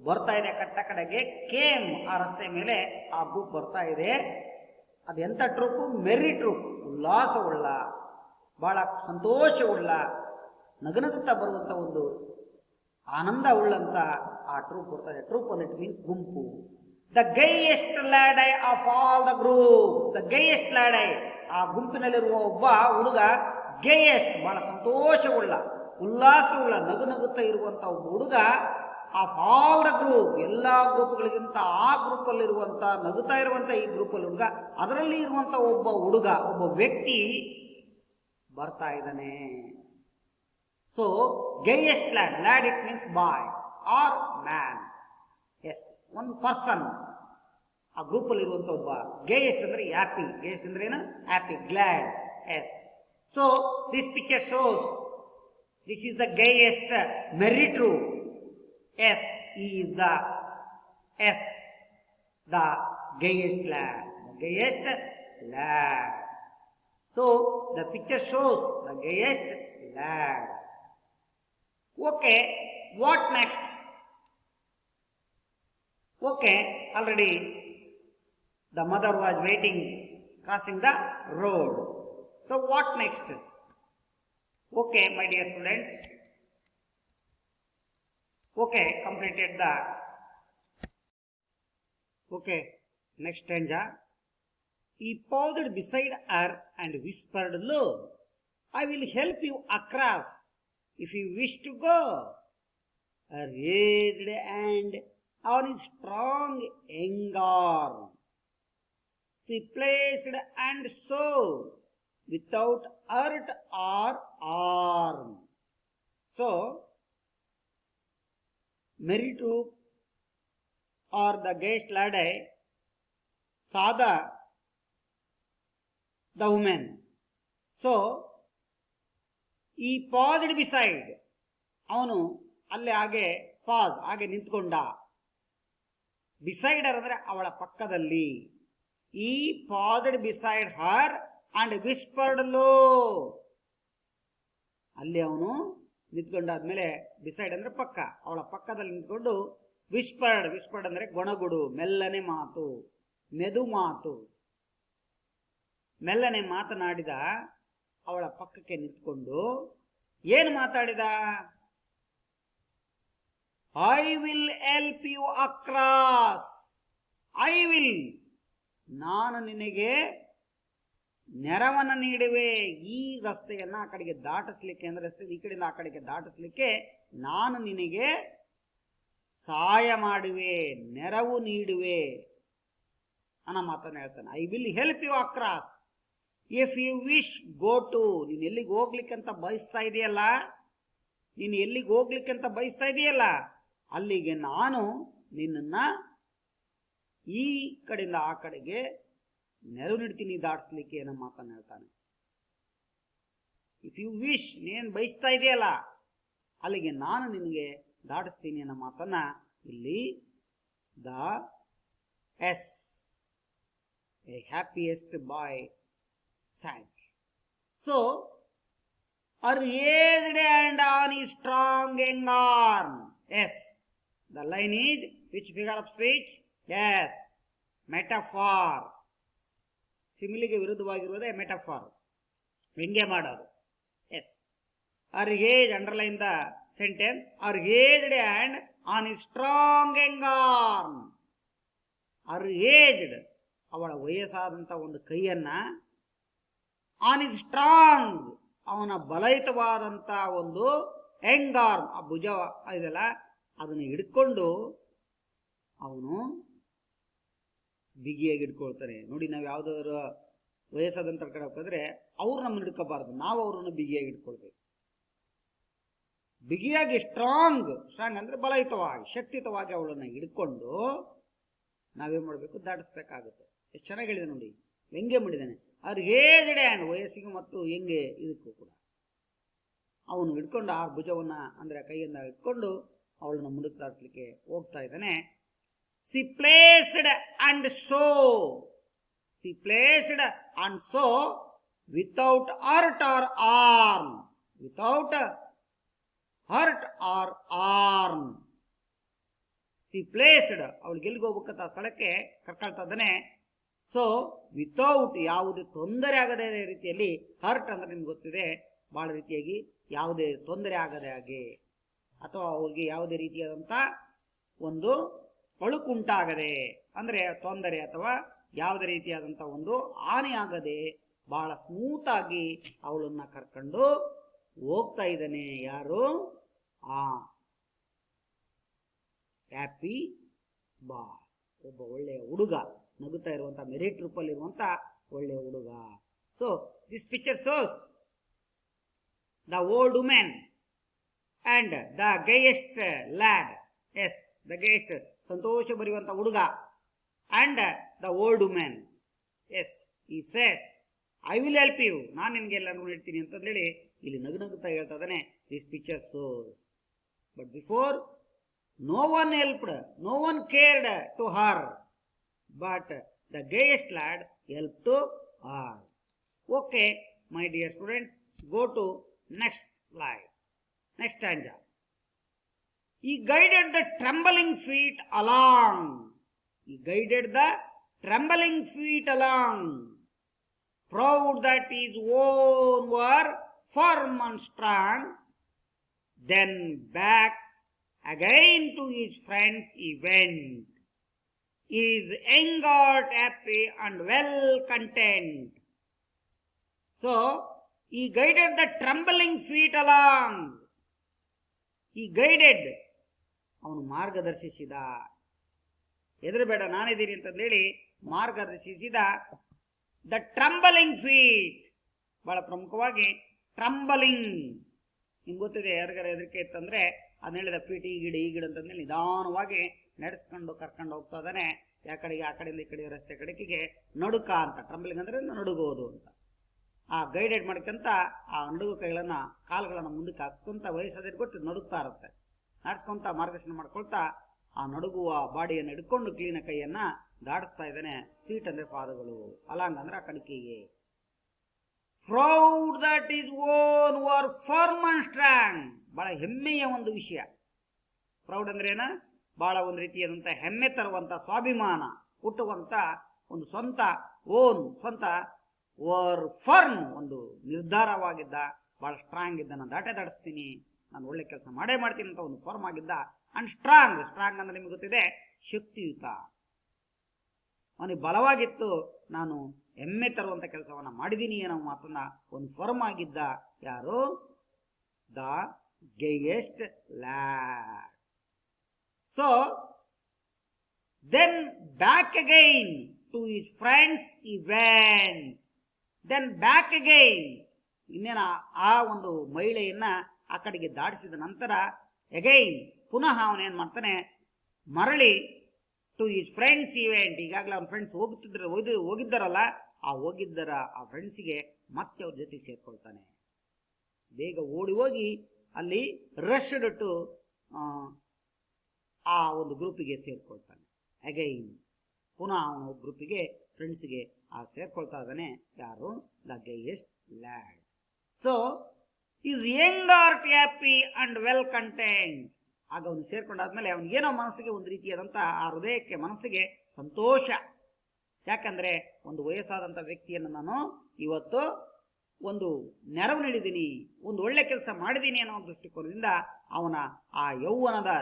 ಬರ್ತಾ ಇದೆ ಕಟ್ಟ ಕಡೆಗೆ. ಕೇಮ್, ಆ ರಸ್ತೆ ಮೇಲೆ ಆ ಗುಂಪು ಬರ್ತಾ ಇದೆ. ಅದೆಂತ ಟ್ರೂಪು? ಮೆರ್ರಿ ಟ್ರೂಪ್, ಉಲ್ಲಾಸವುಳ್ಳ, ಬಹಳ ಸಂತೋಷವುಳ್ಳ, ನಗನಗುತ್ತಾ ಬರುವಂತ ಒಂದು ಆನಂದ ಉಳ್ಳಂತ ಆ ಟ್ರೂಪ್ ಬರ್ತಾ ಇದೆ. ಟ್ರೂಪ್ ಅಂದ್ರೆ ಇಟ್ ಮೀನ್ಸ್ ಗುಂಪು. The gayest laddie of all the group, the gayest laddie, ಆ ಗುಂಪಿನಲ್ಲಿರುವ ಒಬ್ಬ ಹುಡುಗ, ಗೇಯೆಸ್ಟ್, ಬಹಳ ಸಂತೋಷವುಳ್ಳ, ಉಲ್ಲಾಸವುಳ್ಳ, ನಗುತ್ತಾ ಇರುವಂತ ಒಬ್ಬ ಹುಡುಗ, ಆಫ್ ಆಲ್ ದ ಗ್ರೂಪ್, ಎಲ್ಲಾ ಗ್ರೂಪ್ಗಳಿಗಿಂತ ಆ ಗ್ರೂಪ್ ಅಲ್ಲಿರುವಂತ, ನಗುತ್ತಾ ಇರುವಂತ ಈ ಗ್ರೂಪ್ ಅಲ್ಲಿ ಹುಡುಗ, ಅದರಲ್ಲಿ ಇರುವಂತ ಒಬ್ಬ ಹುಡುಗ, ಒಬ್ಬ ವ್ಯಕ್ತಿ ಬರ್ತಾ ಇದ್ದಾನೆ. So gayest lad, lad it means boy or man, yes, one person, ಆ ಗ್ರೂಪ್ ಅಲ್ಲಿ ಇರುವಂತ ಒಬ್ಬ. ಗೇಯೆಸ್ಟ್ ಅಂದ್ರೆ ಹ್ಯಾಪಿ, ಗೇಯೆಸ್ಟ್ ಅಂದ್ರೆ ಏನು, happy, glad, yes. So this picture shows this is the gayest merry troop. Yes, he is the gayest lad, the gayest lad. So the picture shows the gayest lad. Okay, what next? Okay, already the mother was waiting, crossing the road. So what next? Okay, my dear students. Okay, completed the, okay, next stanza. He paused beside her and whispered low, I will help you across if you wish to go. Her raised hand on his strong young arm she placed and so without hurt or harm. So Merry Troop or the gayest laddie saw the woman. So he paused beside, ಅವನು ಅಲ್ಲೇ ಹಾಗೆ pass, ಹಾಗೆ ನಿಂತ್ಕೊಂಡ. Beside ಹರ್ ಅಂದ್ರೆ ಅವಳ ಪಕ್ಕದಲ್ಲಿ. ಈ passed beside her and ವಿಸ್ಪರ್ಡ್ low, ಅಲ್ಲಿ ಅವನು ನಿಂತ್ಕೊಂಡಾದ್ಮೇಲೆ, ಬಿಸೈಡ್ ಅಂದ್ರೆ ಪಕ್ಕ, ಅವಳ ಪಕ್ಕದಲ್ಲಿ ನಿಂತ್ಕೊಂಡು ವಿಸ್ಪರ್ಡ್, ವಿಸ್ಪರ್ಡ್ ಅಂದ್ರೆ ಗೊಣಗುಡು, ಮೆಲ್ಲನೆ ಮಾತು, ಮೆದು ಮಾತು, ಮೆಲ್ಲನೆ ಮಾತನಾಡಿದ. ಅವಳ ಪಕ್ಕಕ್ಕೆ ನಿಂತ್ಕೊಂಡು ಏನು ಮಾತಾಡಿದ? I will help you across, I will, ನಾನು ನಿನಗೆ ನೆರವನ್ನು ನೀಡುವೆ. ಈ ರಸ್ತೆಯನ್ನ ಆ ಕಡೆಗೆ ದಾಟಿಸ್ಲಿಕ್ಕೆ, ಅಂದ್ರೆ ರಸ್ತೆ ಈ ಕಡೆಯಿಂದ ಆ ಕಡೆಗೆ ದಾಟಿಸ್ಲಿಕ್ಕೆ ನಾನು ನಿನಗೆ ಸಹಾಯ ಮಾಡುವೆ, ನೆರವು ನೀಡುವೆ ಅನ್ನೋ ಮಾತನ್ನು ಹೇಳ್ತಾನೆ. I will help you across if you wish go to, ನೀನು ಎಲ್ಲಿಗೆ ಹೋಗ್ಲಿಕ್ಕಂತ ಬಯಸ್ತಾ ಇದೆಯಲ್ಲ, ನೀನು ಎಲ್ಲಿಗೆ ಹೋಗ್ಲಿಕ್ಕಂತ ಬಯಸ್ತಾ ಇದೆಯಲ್ಲ, ಅಲ್ಲಿಗೆ ನಾನು ನಿನ್ನನ್ನ ಈ ಕಡೆಯಿಂದ ಆ ಕಡೆಗೆ ನೆರವು ನೀಡ್ತೀನಿ ದಾಟಿಸ್ಲಿಕ್ಕೆ ಅನ್ನೋ ಮಾತನ್ನು ಹೇಳ್ತಾನೆ. ಇಫ್ ಯು ವಿಶ್, ನೀನು ಬಯಸ್ತಾ ಇದೆಯಲ್ಲ ಅಲ್ಲಿಗೆ ನಾನು ನಿನಗೆ ದಾಟಿಸ್ತೀನಿ ಅನ್ನೋ ಮಾತನ್ನ ಇಲ್ಲಿ the yes a happiest boy sat. So her aged hand on his strong young arm. Yes, the line is which figure of speech? Yes, metaphor. ಸಿಮಿಲಿಗೆ ವಿರುದ್ಧವಾಗಿರುವುದೇ ಮೆಟಫಾರ್, ವ್ಯಂಗ್ಯ ಮಾಡೋದು. Yes, her age, underline the sentence, her aged hand on his strong young arm. her aged, ಅವಳ ವಯಸ್ಸಾದಂತ ಒಂದು ಕೈಯನ್ನ, on is strong, ಅವನ ಬಲಯುತವಾದಂತ ಒಂದು Young arm, ಆ ಭುಜ ಇದೆಲ್ಲ ಅದನ್ನು ಹಿಡ್ಕೊಂಡು ಅವನು ಬಿಗಿಯಾಗಿ ಹಿಡ್ಕೊಳ್ತಾನೆ. ನೋಡಿ, ನಾವು ಯಾವ್ದಾದ್ರು ವಯಸ್ಸಾದಂತ ಕಡೆ ಹೋಗಿದ್ರೆ ಅವ್ರು ನಮ್ಮನ್ನು ಹಿಡ್ಕೋಬಾರ್ದು, ನಾವು ಅವ್ರನ್ನ ಬಿಗಿಯಾಗಿ ಹಿಡ್ಕೊಳ್ಬೇಕು. ಬಿಗಿಯಾಗಿ ಸ್ಟ್ರಾಂಗ್, ಸ್ಟ್ರಾಂಗ್ ಅಂದ್ರೆ ಬಲಯುತವಾಗಿ, ಶಕ್ತಿಯುತವಾಗಿ ಅವಳನ್ನ ಹಿಡ್ಕೊಂಡು ನಾವೇನ್ ಮಾಡ್ಬೇಕು? ದಾಟಿಸ್ಬೇಕಾಗುತ್ತೆ. ಎಷ್ಟು ಚೆನ್ನಾಗಿ ಹೇಳಿದೆ ನೋಡಿ, ವ್ಯಂಗ್ಯ ಮಾಡಿದ್ದಾನೆ. ಅವ್ರ ಏಜ್ಡ್ ಆ್ಯಂಡ್ ವಯಸ್ಸಿಗೆ ಮತ್ತು ಹೆಂಗೆ ಇದಕ್ಕೂ ಕೂಡ ಅವನು ಹಿಡ್ಕೊಂಡು ಆ ಭುಜವನ್ನ ಅಂದ್ರೆ ಕೈಯನ್ನ ಇಟ್ಕೊಂಡು ಅವಳನ್ನ ಮುಂದಕ್ಕೆ ದಾಟಿಸ್ಲಿಕ್ಕೆ ಹೋಗ್ತಾ ಇದ್ದಾನೆ. She placed and so without hurt or harm, she placed ಅವಳಿಗೆ ಎಲ್ಲಿಗೆ ಹೋಗ್ಬೇಕಂತ ಸ್ಥಳಕ್ಕೆ ಕರ್ಕೊಳ್ತಾ ಇದ್ದಾನೆ. ಸೊ ವಿತೌಟ್ ಯಾವುದೇ ತೊಂದರೆ ಆಗದ ರೀತಿಯಲ್ಲಿ, ಹರ್ಟ್ ಅಂದ್ರೆ ನಿಮ್ಗೆ ಗೊತ್ತಿದೆ ಬಹಳ ರೀತಿಯಾಗಿ ಯಾವುದೇ ತೊಂದರೆ ಆಗದೆ ಹಾಗೆ, ಅಥವಾ ಅವ್ರಿಗೆ ಯಾವುದೇ ರೀತಿಯಾದಂಥ ಒಂದು ಪಳುಕುಂಟಾಗದೆ ಅಂದ್ರೆ ತೊಂದರೆ ಅಥವಾ ಯಾವುದೇ ರೀತಿಯಾದಂಥ ಒಂದು ಹಾನಿ ಆಗದೆ ಬಹಳ ಸ್ಮೂತ್ ಆಗಿ ಅವಳನ್ನ ಕರ್ಕೊಂಡು ಹೋಗ್ತಾ ಇದ್ದಾನೆ. ಯಾರು? ಆ ಹ್ಯಾಪಿ ಬಾಯ್, ಒಬ್ಬ ಒಳ್ಳೆಯ ಹುಡುಗ, ನಗುತ್ತಾ ಇರುವಂತ ಮೆರಿಟ್ ರೂಪಲ್ಲಿ ಇರುವಂತ ಒಳ್ಳೆಯ ಹುಡುಗ. So this picture shows the old women and the gayest lad. Yes, the gayest ಸಂತೋಷ ಬರೆಯುವಂತ ಹುಡುಗ and the old women. Yes, he says I will help you, ನಾನು ನಿನ್ಗೆ ಎಲ್ಲ ನೋಡಿರ್ತೀನಿ ಅಂತಂದೇಳಿ ಇಲ್ಲಿ ನಗುತ್ತಾ ಹೇಳ್ತಾ ಇದ್ದಾನೆ. This picture shows but before no one helped, no one cared to her, but the gayest lad helped to her. Okay, my dear student, go to next slide, next stanza. He guided the trembling feet along. Proud that his own were firm and strong. Then back again to his friends he went, his young heart happy and well content. So he guided the trembling feet along. He guided, ಅವನು ಮಾರ್ಗದರ್ಶಿಸಿದ. ಹೆದರಬೇಡ ನಾನಿದ್ದೀನಿ ಅಂತಂದೇಳಿ ಮಾರ್ಗದರ್ಶಿಸಿದ. The ಟ್ರಂಬಲಿಂಗ್ feet, ಬಹಳ ಪ್ರಮುಖವಾಗಿ ಟ್ರಂಬಲಿಂಗ್, ನಿಮ್ಗೆ ಗೊತ್ತಿದೆ ಯಾರಿಗಾರ ಹೆದರಿಕೆ ಇತ್ತಂದ್ರೆ ಅದನ್ನ ಹೇಳಿದ ಫೀಟ್ ಈ ಗಿಡ ಅಂತಂದೇಳಿ ನಿಧಾನವಾಗಿ ನಡೆಸ್ಕೊಂಡು ಕರ್ಕೊಂಡು ಹೋಗ್ತಾ ಇದ್ದಾನೆ. ಆ ಕಡೆಯಿಂದ ಈ ಕಡೆ ರಸ್ತೆ ಕಡೆಗೆ ನಡುಕ ಅಂತ, ಟ್ರಂಬಲಿಂಗ್ ಅಂದ್ರೆ ನಡುಗೋದು ಅಂತ. ಆ ಗೈಡೆಡ್ ಮಾಡ್ಕಂತ ಆ ನಡುಗು ಕೈಗಳನ್ನ ಕಾಲುಗಳನ್ನ ಮುಂದಕ್ಕೆ ಹಾಕೊಂತ ವಯಸ್ಸಾದ್ರೆ ಗೊತ್ತು ನಡುಗ್ತಾ ಇರುತ್ತೆ. ನಡೆಸ್ಕೊಂತ ಮಾರ್ಗದರ್ಶನ ಮಾಡ್ಕೊಳ್ತಾ ಆ ನಡುಗುವ ಬಾಡಿಯನ್ನು ಹಿಡ್ಕೊಂಡು ಕ್ಲೀನ ಕೈಯನ್ನ ದಾಡಿಸ್ತಾ ಇದ್ದಾನೆ. ಫೀಟ್ ಅಂದ್ರೆ ಪಾದಗಳು, ಅಲಾಂಗ್ ಅಂದ್ರೆ ಆ ಕಡಿಕೆಗೆ. Proud that his own were firm and strong, ಬಹಳ ಹೆಮ್ಮೆಯ ಒಂದು ವಿಷಯ. ಪ್ರೌಡ್ ಅಂದ್ರೆ ಏನ, ಬಹಳ ಒಂದು ರೀತಿಯಾದಂತ ಹೆಮ್ಮೆ ತರುವಂತ, ಸ್ವಾಭಿಮಾನ ಹುಟ್ಟುವಂತ ಒಂದು ಸ್ವಂತ ಸ್ವಂತ ವರ್ ಫರ್ಮ್, ಒಂದು ನಿರ್ಧಾರವಾಗಿದ್ದ, ಬಹಳ ಸ್ಟ್ರಾಂಗ್ ಇದ್ದ. ನಾನು ದಾಟಿಸ್ತೀನಿ, ನಾನು ಒಳ್ಳೆ ಕೆಲಸ ಮಾಡೇ ಮಾಡ್ತೀನಿ ಅಂತ ಒಂದು ಫರ್ಮ್ ಆಗಿದ್ದ. ಅಂಡ್ ಸ್ಟ್ರಾಂಗ್ ಅಂದ್ರೆ ನಿಮ್ಗೆ ಗೊತ್ತಿದೆ ಶಕ್ತಿಯುತ, ಅವನಿಗೆ ಬಲವಾಗಿತ್ತು. ನಾನು ಹೆಮ್ಮೆ ತರುವಂತ ಕೆಲಸವನ್ನ ಮಾಡಿದೀನಿ ಅನ್ನೋ ಮಾತನ್ನ ಒಂದು ಫರ್ಮ್ ಆಗಿದ್ದ. ಯಾರು? The gayest lad. So then back again to his friends he went. Then back again, ಇನ್ನೇನ ಆ ಒಂದು ಮಹಿಳೆಯನ್ನ ಆ ಕಡೆಗೆ ದಾಟಿಸಿದ ನಂತರ ಅಗೈನ್ ಪುನಃ ಅವನೇನ್ ಮಾಡ್ತಾನೆ, ಮರಳಿ ಟು ಹಿಸ್ ಫ್ರೆಂಡ್ಸ್ ಇವೆಂಟ್. ಈಗಾಗಲೇ ಅವ್ನ ಫ್ರೆಂಡ್ಸ್ ಹೋಗಿದ್ದಾರಲ್ಲ, ಆ ಫ್ರೆಂಡ್ಸಿಗೆ ಮತ್ತೆ ಅವ್ರ ಜೊತೆ ಸೇರ್ಕೊಳ್ತಾನೆ. ಬೇಗ ಓಡಿ ಹೋಗಿ ಅಲ್ಲಿ ರಶ್ಡ್ ಟು ಆ ಒಂದು ಗ್ರೂಪಿಗೆ ಸೇರ್ಕೊಳ್ತಾನೆ. ಅಗೈನ್ ಪುನಃ ಅವನ ಗ್ರೂಪಿಗೆ, ಫ್ರೆಂಡ್ಸ್ಗೆ ಸೇರ್ಕೊಳ್ತಾ ಇದ್ದಾನೆ. ಯಾರು? The gayest lad. So his young heart happy and well content. ಆಗ ಅವನು ಸೇರ್ಕೊಂಡಾದ್ಮೇಲೆ ಅವನಿಗೇನೋ ಮನಸ್ಸಿಗೆ ಒಂದು ರೀತಿಯಾದಂತ ಆ ಹೃದಯಕ್ಕೆ ಮನಸ್ಸಿಗೆ ಸಂತೋಷ. ಯಾಕಂದ್ರೆ ಒಂದು ವಯಸ್ಸಾದಂತ ವ್ಯಕ್ತಿಯನ್ನು ನಾನು ಇವತ್ತು ಒಂದು ನೆರವು ನೀಡಿದ್ದೀನಿ, ಒಂದು ಒಳ್ಳೆ ಕೆಲಸ ಮಾಡಿದ್ದೀನಿ ಅನ್ನೋ ಒಂದು ದೃಷ್ಟಿಕೋನದಿಂದ ಅವನ ಆ ಯೌವನದ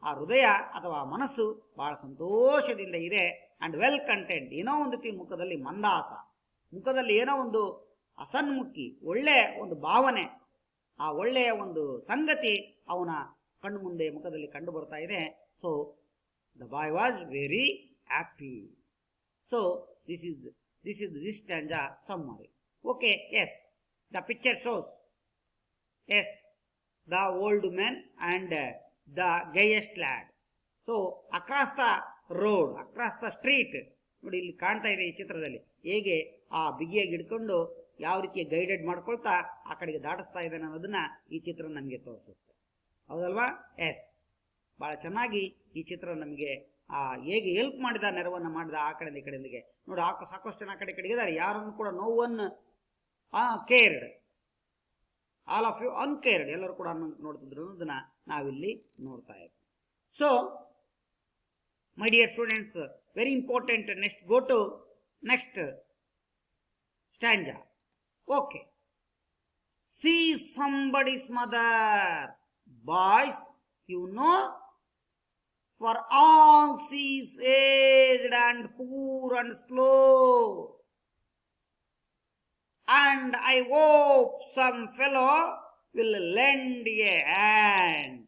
ಆ ಹೃದಯ ಅಥವಾ ಮನಸ್ಸು ಬಹಳ ಸಂತೋಷದಿಂದ ಇದೆ. ಅಂಡ್ ವೆಲ್ ಕಂಟೆಂಟ್, ಏನೋ ಒಂದು ಮುಖದಲ್ಲಿ ಮಂದಾಸ, ಮುಖದಲ್ಲಿ ಏನೋ ಒಂದು ಅಸನ್ಮುಖಿ, ಒಳ್ಳೆ ಒಂದು ಭಾವನೆ, ಆ ಒಳ್ಳೆಯ ಒಂದು ಸಂಗತಿ ಅವನ ಕಣ್ಣು ಮುಂದೆ ಮುಖದಲ್ಲಿ ಕಂಡು ಬರ್ತಾ ಇದೆ. So the boy was very happy. So this is stanza summary. Okay, yes, the picture shows, yes, the old man and the gayest lad. So across the road, across the street, ನೋಡಿ ಇಲ್ಲಿ ಕಾಣ್ತಾ ಇದೆ ಈ ಚಿತ್ರದಲ್ಲಿ ಹೇಗೆ ಆ ಬಿಗಿಯಾಗಿ ಹಿಡ್ಕೊಂಡು ಯಾವ ರೀತಿ ಗೈಡೆಡ್ ಮಾಡ್ಕೊಳ್ತಾ ಆ ಕಡೆಗೆ ದಾಟಿಸ್ತಾ ಇದ್ದಾನೆ ಅನ್ನೋದನ್ನ ಈ ಚಿತ್ರ ನಮಗೆ ತೋರಿಸುತ್ತೆ. ಹೌದಲ್ವಾ? ಎಸ್, ಬಹಳ ಚೆನ್ನಾಗಿ ಈ ಚಿತ್ರ ನಮಗೆ ಹೇಗೆ ಹೆಲ್ಪ್ ಮಾಡಿದ, ನೆರವನ್ನು ಮಾಡಿದ ಆ ಕಡೆ ಈ ಕಡೆಗೆ ನೋಡಿ. ಸಾಕಷ್ಟು ಜನ ಆ ಕಡೆ ಕಡೆಗೆ ಇದ್ದಾರೆ, ಯಾರನ್ನು ಕೂಡ no one cared, all of you uncared, ಎಲ್ಲರೂ ಕೂಡ ನೋಡ್ತಿದ್ರು ಅನ್ನೋದನ್ನ ನಾವಿಲ್ಲಿ ನೋಡ್ತಾ ಇದ್ದೀವಿ. ಸೊ my dear students, very important. Next, go to next stanza. Okay. See somebody's mother. Boys, you know, for all she's aged and poor and slow. And I hope some fellow will lend a hand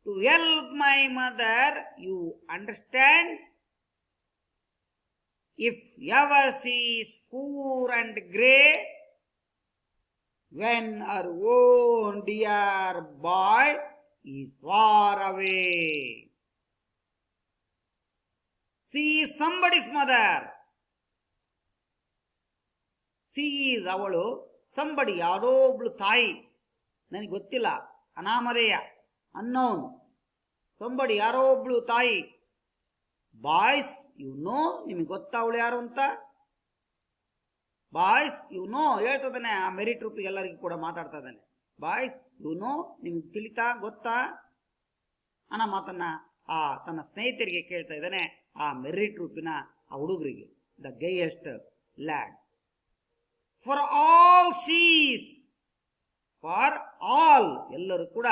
to help my mother, you understand? If ever she is poor and grey, when her own dear boy is far away. She is somebody's mother. She is ಅವಳು somebody, ಯಾರೋ ಒಬ್ಳು ತಾಯಿ, ನನಗೆ ಗೊತ್ತಿಲ್ಲ, ಅನಾಮಧೇಯ, unknown, somebody, ಯಾರೋ ಒಬ್ಳು ತಾಯಿ. ಬಾಯ್ಸ್, ಯು ನೋ, ನಿಮಗೆ ಗೊತ್ತಾ ಅವಳು ಯಾರು ಅಂತ? ಬಾಯ್ಸ್, ಯು ನೋ ಹೇಳ್ತದಾನೆ, ಆ ಮೆರಿಟ್ ರೂಪಿಗೆ ಎಲ್ಲರಿಗೂ ಕೂಡ ಮಾತಾಡ್ತಾ ಇದ್ದಾನೆ. ಬಾಯ್ಸ್, ಯು ನೋ, ನಿಮ್ಗೆ ತಿಳಿತಾ, ಗೊತ್ತಾ ಅನ್ನೋ ಮಾತನ್ನ ತನ್ನ ಸ್ನೇಹಿತರಿಗೆ ಕೇಳ್ತಾ ಇದ್ದಾನೆ, ಆ ಮೆರಿಟ್ ರೂಪಿನ ಆ ಹುಡುಗರಿಗೆ. The gayest lad. For all sees, for all ಎಲ್ಲರೂ ಕೂಡ,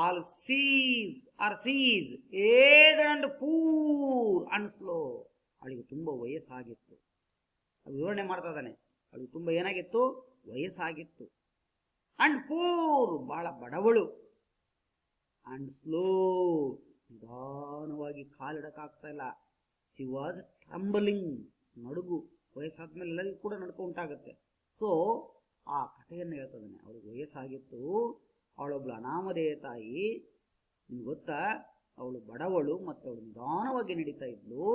all sees or sees aged and poor and slow. ಅವಳಿಗೆ ತುಂಬಾ ವಯಸ್ಸಾಗಿತ್ತು. ವಿವರಣೆ ಮಾಡ್ತಾ ಇದ್ದಾನೆ, ಅವಳಿಗೆ ತುಂಬಾ ಏನಾಗಿತ್ತು? ವಯಸ್ಸಾಗಿತ್ತು. ಅಂಡ್ ಪೂರ್, ಬಹಳ ಬಡವಳು. ಅಂಡ್ ಸ್ಲೋ, ನಿಧಾನವಾಗಿ ಕಾಲಿಡಕ್ಕಾಗ್ತಾ ಇಲ್ಲ. She was ಟ್ರಂಬಲಿಂಗ್, ನಡುಗು. ವಯಸ್ಸಾದ್ಮೇಲೆ ಎಲ್ಲರಿಗೂ ಕೂಡ ನಡುಕ ಉಂಟಾಗುತ್ತೆ. ಸೊ ಆ ಕಥೆಯನ್ನು ಹೇಳ್ತಾ ಇದ್ದಾನೆ. ಅವಳಿಗೆ ವಯಸ್ಸಾಗಿತ್ತು, ಅವಳೊಬ್ಳು ಅನಾಮಧೇಯ ತಾಯಿ, ನಿಮ್ಗೆ ಗೊತ್ತಾ, ಅವಳು ಬಡವಳು ಮತ್ತು ಅವಳು ನಿಧಾನವಾಗಿ ನಡೀತಾ ಇದ್ಲು.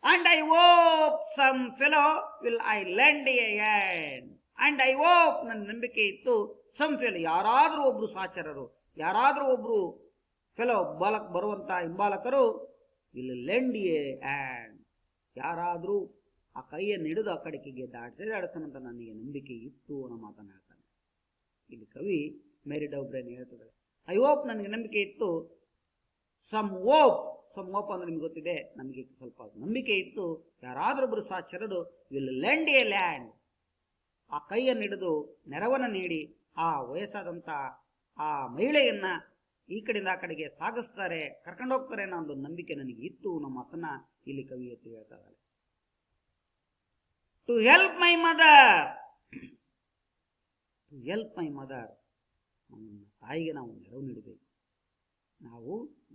And I hope some fellow will I lend a hand. And I hope, ನನ್ನ ನಂಬಿಕೆ ಇತ್ತು, ಸಮ್ ಫೆಲೋ, ಯಾರಾದರೂ ಒಬ್ರು ಸಹಚರರು, ಯಾರಾದರೂ ಒಬ್ರು ಫೆಲೋ, ಬರುವಂತ ಹಿಂಬಾಲಕರು, ವಿಲ್ ಲೆಂಡ್ ಎ ಹ್ಯಾಂಡ್, ಯಾರಾದರೂ ಆ ಕೈಯನ್ನು ಹಿಡಿದು ಆ ಕಡೆಗೆ ದಾಡಿಸ್ತಾನಂತ ನನಗೆ ನಂಬಿಕೆ ಇತ್ತು ಅನ್ನೋ ಮಾತನ್ನು ಹೇಳ್ತಾನೆ. ಇಲ್ಲಿ ಕವಿ ಮೇರಿ ಡೌಬ್ರೇನ್ ಹೇಳ್ತಿದ್ದಾರೆ, ಐ ಹೋಪ್, ನನಗೆ ನಂಬಿಕೆ ಇತ್ತು. ಸಮ್ ಹೋಪ್, ಸಮ್ ಹೋಪ್ ಅಂದ್ರೆ ನಿಮ್ಗೆ ಗೊತ್ತಿದೆ, ನಮಗೆ ಸ್ವಲ್ಪ ನಂಬಿಕೆ ಇತ್ತು, ಯಾರಾದ್ರೊಬ್ರು ಸಹಚರರು ವಿಲ್ ಲೆಂಡ್ ಎ ಲ್ಯಾಂಡ್, ಆ ಕೈಯನ್ನು ಹಿಡಿದು ನೆರವನ್ನು ನೀಡಿ ಆ ವಯಸ್ಸಾದಂತ ಆ ಮಹಿಳೆಯನ್ನ ಈ ಕಡೆಯಿಂದ ಆ ಕಡೆಗೆ ಸಾಗಿಸ್ತಾರೆ, ಕರ್ಕೊಂಡು ಹೋಗ್ತಾರೆ ಅನ್ನೋ ಒಂದು ನಂಬಿಕೆ ನನಗೆ ಇತ್ತು ಅನ್ನೋ ಮಾತನ್ನ ಇಲ್ಲಿ ಕವಿ ಎತ್ತಿ ಹೇಳ್ತಾ ಇದ್ದಾರೆ. To help my mother, to help my mother, ನನ್ನ ತಾಯಿಗೆ ನಾವು ನೆರವು ನೀಡಬೇಕು,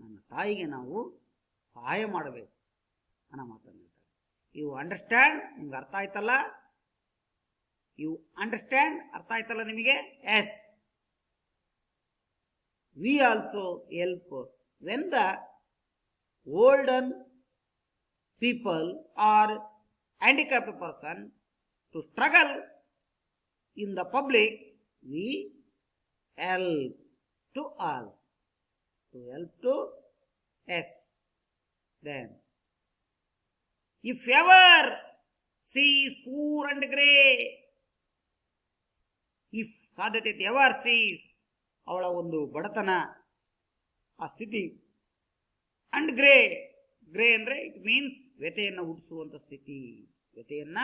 ನನ್ನ ತಾಯಿಗೆ ನಾವು ಸಹಾಯ ಮಾಡಬೇಕು ಅನ್ನೋ ಮಾತನ್ನು ಹೇಳ್ತಾರೆ. ಯು ಅಂಡರ್ಸ್ಟ್ಯಾಂಡ್, ನಿಮ್ಗೆ ಅರ್ಥ ಆಯ್ತಲ್ಲ? ಯು ಅಂಡರ್ಸ್ಟ್ಯಾಂಡ್, ಅರ್ಥ ಆಯ್ತಲ್ಲ ನಿಮಗೆ? Yes. We also help when the olden people are handicapped person to struggle in the public, we help to us, to help to us. Then if ever she is poor and grey, if ಸಾಧ್ಯತೆ ever sees, ಅವಳ ಒಂದು ಬಡತನ ಆ ಸ್ಥಿತಿ, and grey, grey ಅಂದ್ರೆ it means ವ್ಯತೆಯನ್ನ ಹುಟ್ಟಿಸುವಂತ ಸ್ಥಿತಿ, ವ್ಯತೆಯನ್ನ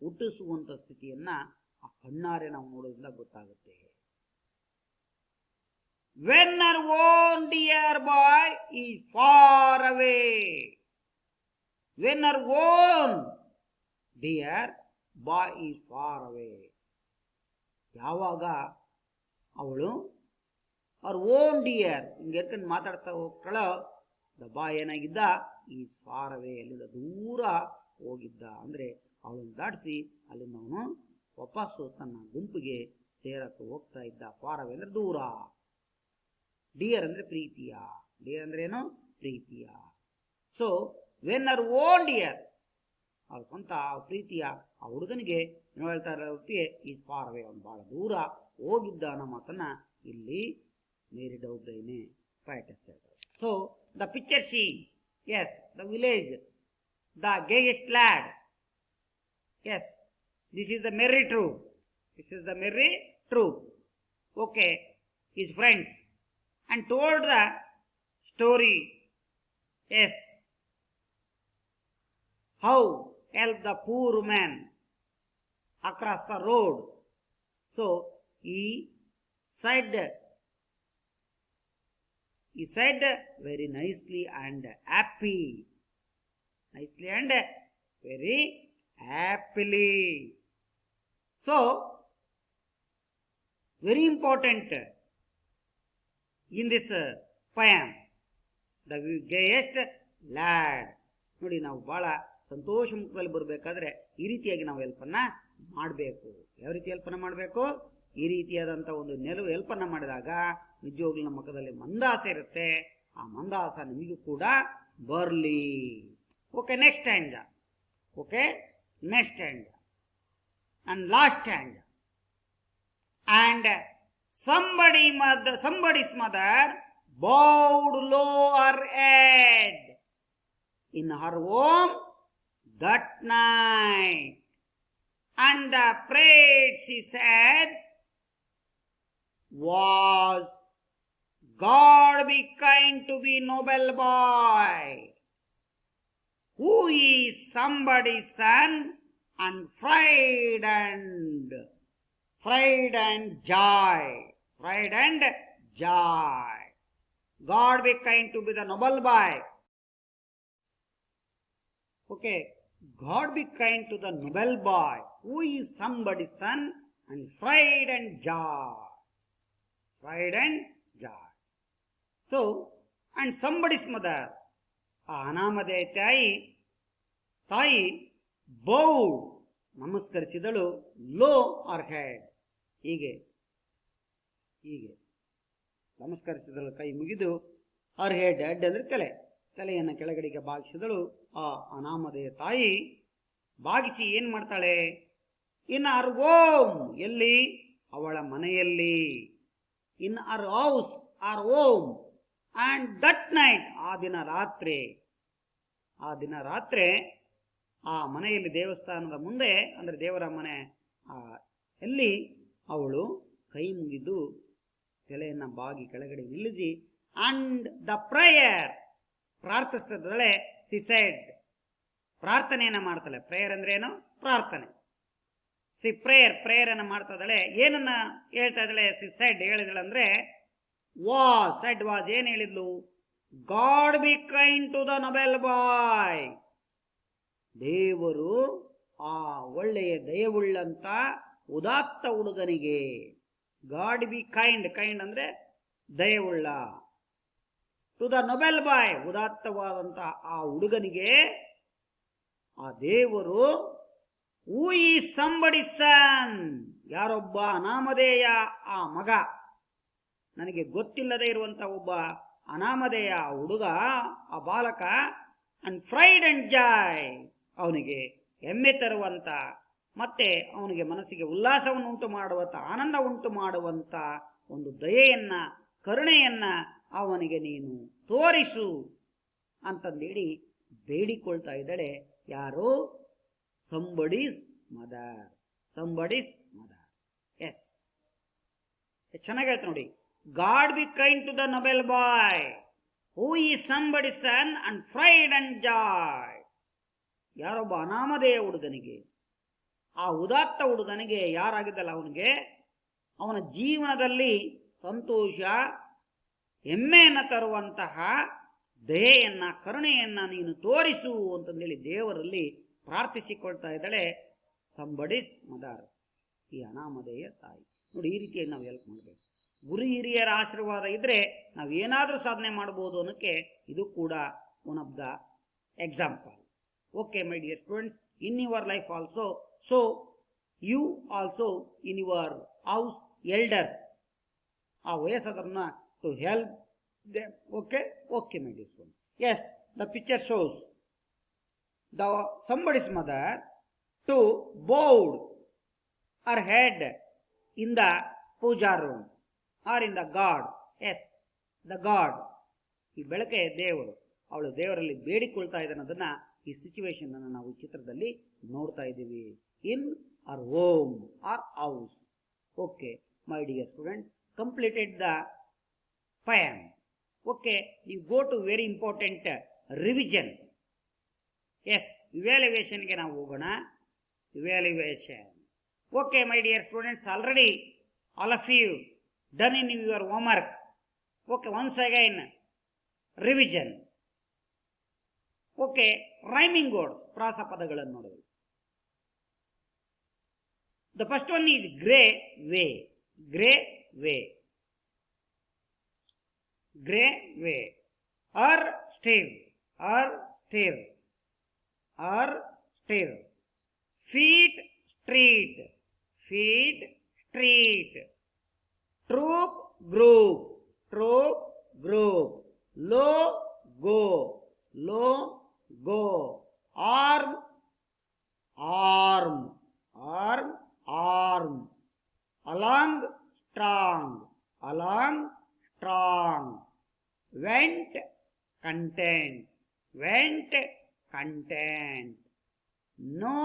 ಹುಟ್ಟಿಸುವಂತ ಸ್ಥಿತಿಯನ್ನ ಆ ಕಣ್ಣಾರೆ ನಾವು ನೋಡೋದ್ರಿಂದ ಗೊತ್ತಾಗುತ್ತೆ. When our own dear boy is far away, when our own dear boy is far away, ಯಾವಾಗ ಅವಳು ಅವ್ರ ಓನ್ ಡಿಯರ್ ಹಿಂಗೆ ಎರ್ಕೊಂಡು ಮಾತಾಡ್ತಾ ಹೋಗ್ತಾಳೋ, ದ ಬಾಯ್ ಏನಾಗಿದ್ದ, ಈ ಫಾರ್ ಅವೇ, ಅಲ್ಲಿಂದ ದೂರ ಹೋಗಿದ್ದ. ಅಂದ್ರೆ ಅವಳನ್ನು ದಾಟಿಸಿ ಅಲ್ಲಿಂದ ಅವನು ವಾಪಸ್ಸು ತನ್ನ ಗುಂಪಿಗೆ ಸೇರಕ್ಕೆ ಹೋಗ್ತಾ ಇದ್ದ. ಫಾರ್ ಅವೇ ಅಂದ್ರೆ ದೂರ, ಡಿಯರ್ ಅಂದ್ರೆ ಪ್ರೀತಿಯ, ಡಿಯರ್ ಅಂದ್ರೆ ಏನು? ಪ್ರೀತಿಯ. So when our own dear, ಆ ಸ್ವಂತ ಪ್ರೀತಿಯ ಆ ಹುಡುಗನಿಗೆ ಏನು ಹೇಳ್ತಾರೆ ಹೊತ್ತಿಗೆ ಈಸ್ ಫಾರ್ ಅವೇ, ಅವನು ಬಹಳ ದೂರ ಹೋಗಿದ್ದ ಅನ್ನೋ ಮಾತನ್ನ ಇಲ್ಲಿ ಮೇರಿ ಡೌಬ್ರೈನೆ ಪೈಟಸ್ ಹೇಳ್ತಾರೆ. So the picture scene, is the village, the gayest lad, yes this is the merry troop, this is the merry troop, okay, his friends, and told the story, yes, how help the poor man across the road. So he said very nicely and happy, nicely and very happily. So very important in this poem, the gayest lad. ನೋಡಿ, ನಾವು ಬಹಳ ಸಂತೋಷ ಮುಖದಲ್ಲಿ ಬರಬೇಕಾದ್ರೆ ಈ ರೀತಿಯಾಗಿ ನಾವು ಹೆಲ್ಪನ್ನ ಮಾಡಬೇಕು. ಯಾವ ರೀತಿ ಹೆಲ್ಪನ್ನ ಮಾಡಬೇಕು? ಈ ರೀತಿಯಾದಂಥ ಒಂದು ಹೆಲ್ಪನ್ನ ಮಾಡಿದಾಗ ನಿಜವಾಗ್ಲೂ ನಮ್ಮ ಮುಖದಲ್ಲಿ ಮಂದಾಸ ಇರುತ್ತೆ. ಆ ಮಂದಾಸ ನಿಮಗೂ ಕೂಡ ಬರಲಿ. Okay, next stanza. Okay, next stanza and last stanza. And somebody's mother bowed low her head in her home that night, and the prayer she said was, God be kind to be noble boy, who is somebody's son, and pride and joy. Pride and joy. God be kind to be the noble boy. Okay, God be kind to the noble boy, who is somebody's son, and pride and joy. Pride and joy. So, and somebody's mother, ಆ ಅನಾಮಧೇಯ ತಾಯಿ ಬೌಡ್ ನಮಸ್ಕರಿಸಿದಳು, low R head, ಹೀಗೆ ನಮಸ್ಕರಿಸಿದಳು, ಕೈ ಮುಗಿದು, R head, head ಅಂದ್ರೆ ತಲೆಯನ್ನು ಕೆಳಗಡೆಗೆ ಬಾಗಿಸಿದಳು. ಆ ಅನಾಮಧೇಯ ತಾಯಿ ಬಾಗಿಸಿ ಏನ್ ಮಾಡ್ತಾಳೆ? ಇನ್ ಆರ್ ಓಮ್, ಎಲ್ಲಿ? ಅವಳ ಮನೆಯಲ್ಲಿ. In her house, her home, and that night, ಆ ದಿನ ರಾತ್ರಿ ಆ ಮನೆಯಲ್ಲಿ, ದೇವಸ್ಥಾನದ ಮುಂದೆ ಅಂದ್ರೆ ದೇವರ ಮನೆ ಎಲ್ಲಿ ಅವಳು ಕೈ ಮುಗಿದು ತಲೆಯನ್ನ ಬಾಗಿ ಕೆಳಗಡೆ ನಿಲ್ಲಿಸಿ, ಅಂಡ್ ದ ಪ್ರೇಯರ್, ಪ್ರಾರ್ಥಿಸ್ತದಳೆ, ಸಿ ಸೆಡ್, ಪ್ರಾರ್ಥನೆಯನ್ನ ಮಾಡ್ತಾಳೆ. ಪ್ರೇಯರ್ ಅಂದ್ರೆ ಏನು? ಪ್ರಾರ್ಥನೆ. ಸಿ ಪ್ರೇಯರ್ ಅನ್ನ ಮಾಡ್ತಾ ಇದ್ದಾಳೆ. ಏನನ್ನ ಹೇಳ್ತಾ ಇದ್ದಾಳೆ? ಸಿ ಸೆಡ್ ಹೇಳಿದಳಂದ್ರೆ ವಾಸ್ ಏನ್ ಹೇಳಿದ್ಲು? God be kind to the noble boy, ದೇವರು ಆ ಒಳ್ಳೆಯ ದಯವುಳ್ಳಂತ ಉದಾತ್ತ ಹುಡುಗನಿಗೆ, ಗಾಡ್ ಬಿ ಕೈಂಡ್ ಅಂದ್ರೆ ದಯವುಳ್ಳ, ಟು ದ ನೊಬೆಲ್ ಬಾಯ್, ಉದಾತ್ತವಾದಂತ ಆ ಹುಡುಗನಿಗೆ ಆ ದೇವರು, ಹೂ ಈಸ್ ಸಂಬಡಿ ಸನ್, ಯಾರೊಬ್ಬ ಅನಾಮಧೇಯ ಆ ಮಗ, ನನಗೆ ಗೊತ್ತಿಲ್ಲದೆ ಇರುವಂತ ಒಬ್ಬ ಅನಾಮಧೇಯ ಹುಡುಗ, ಆ ಬಾಲಕ, ಅಂಡ್ ಫ್ರೈಡ್ ಅಂಡ್ ಜಾಯ್, ಅವನಿಗೆ ಹೆಮ್ಮೆ ತರುವಂತ ಮತ್ತೆ ಅವನಿಗೆ ಮನಸ್ಸಿಗೆ ಉಲ್ಲಾಸವನ್ನು ಉಂಟು ಮಾಡುವಂತ, ಆನಂದ ಉಂಟು ಮಾಡುವಂತ ಒಂದು ದಯೆಯನ್ನ, ಕರುಣೆಯನ್ನ ಅವನಿಗೆ ನೀನು ತೋರಿಸು ಅಂತಂದೇಳಿ ಬೇಡಿಕೊಳ್ತಾ ಇದ್ದಾಳೆ. ಯಾರು? Somebody's mother. ಎಸ್, ಚೆನ್ನಾಗಿ ಹೇಳ್ತಾ ನೋಡಿ. God be kind to the noble boy, who is somebody's son, and pride and joy. ಯಾರೊಬ್ಬ ಅನಾಮಧೇಯ ಹುಡುಗನಿಗೆ, ಆ ಉದಾತ್ತ ಹುಡುಗನಿಗೆ, ಯಾರಾಗಿದ್ದಲ್ಲ ಅವನಿಗೆ, ಅವನ ಜೀವನದಲ್ಲಿ ಸಂತೋಷ, ಹೆಮ್ಮೆಯನ್ನ ತರುವಂತಹ ದಯೆಯನ್ನ, ಕರುಣೆಯನ್ನ ನೀನು ತೋರಿಸು ಅಂತಂದೇಳಿ ದೇವರಲ್ಲಿ ಪ್ರಾರ್ಥಿಸಿಕೊಳ್ತಾ ಇದ್ದಾಳೆ ಸಂಬಡೀಸ್ ಮದರ್, ಈ ಅನಾಮಧೇಯ ತಾಯಿ. ನೋಡಿ, ಈ ರೀತಿಯಾಗಿ ನಾವು ಹೆಲ್ಪ್ ಮಾಡಬೇಕು. ಗುರು ಹಿರಿಯರ ಆಶೀರ್ವಾದ ಇದ್ರೆ ನಾವು ಏನಾದರೂ ಸಾಧನೆ ಮಾಡಬಹುದು ಅನ್ನೋಕ್ಕೆ ಇದು ಕೂಡ one of the example. Okay my dear students, in your life also, so you also in your house elders, ಆ ವಯಸ್ಸಾದರನ್ನ to help them. Okay my dear students. Yes, the picture shows somebody's mother to bowed her head in the puja room or in the god. Yes, the god. ಈ ಬೆಳಕೆ ದೇವರು, ಅವಳು ದೇವರಲ್ಲಿ ಬೇಡಿಕೊಳ್ತಾ ಇದ್ದಾನೆ. ಅದನ್ನ ಈ situation ಅನ್ನು ನಾವು ಚಿತ್ರದಲ್ಲಿ ನೋಡ್ತಾ ಇದ್ದೀವಿ. In her home her house. Okay my dear student, completed the poem. Okay, you go to very important revision. Yes, evaluation ಗೆ ನಾವು ಹೋಗೋಣ. Evaluation. Okay, my dear students, already all of you done in your homework. Okay, once again revision. Okay, rhyming words, ಪ್ರಾಸ ಪದಗಳನ್ನು ನೋಡೋಣ. The first one is grey way. Grey way. Grey way. Stir. Stir. Stir. Feet street. Feet street. Troop group. Troop group. Low go. Low go. Arm. Arm. Arm. Arm. Along strong. Along strong. Went content. Went content. No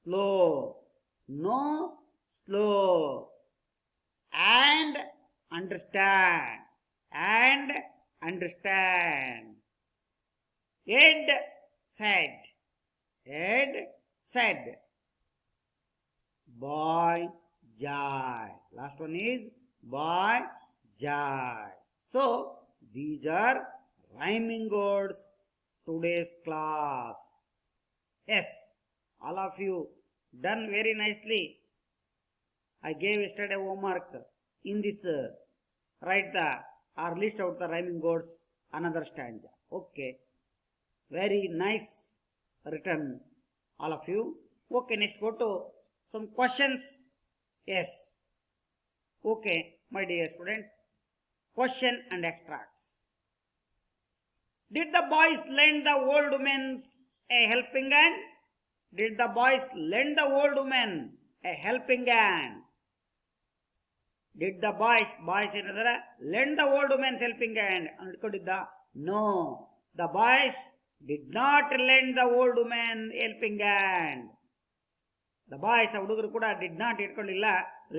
slow. No slow. And understand. And understand. Ed said. Ed said. Boy joy. Last one is boy joy. So these are rhyming words today's class. Yes, all of you done very nicely. I gave yesterday homework. In this write the or list out the rhyming words another stanza. Okay, very nice written all of you. Okay, next go to some questions. Yes. Okay, my dear student, question and extracts. Did the boys lend the old woman a helping hand? Did the boys lend the old woman a helping hand? Did the boys ಏನಂದ್ರೆ lend the old woman helping hand ಅಂದ್ಕೊಂಡಿದ್ದ? No, the boys did not lend the old woman helping hand. The boys ಹುಡುಗರು ಕೂಡ did not ಇಟ್ಕೊಳ್ಳಿಲ್ಲ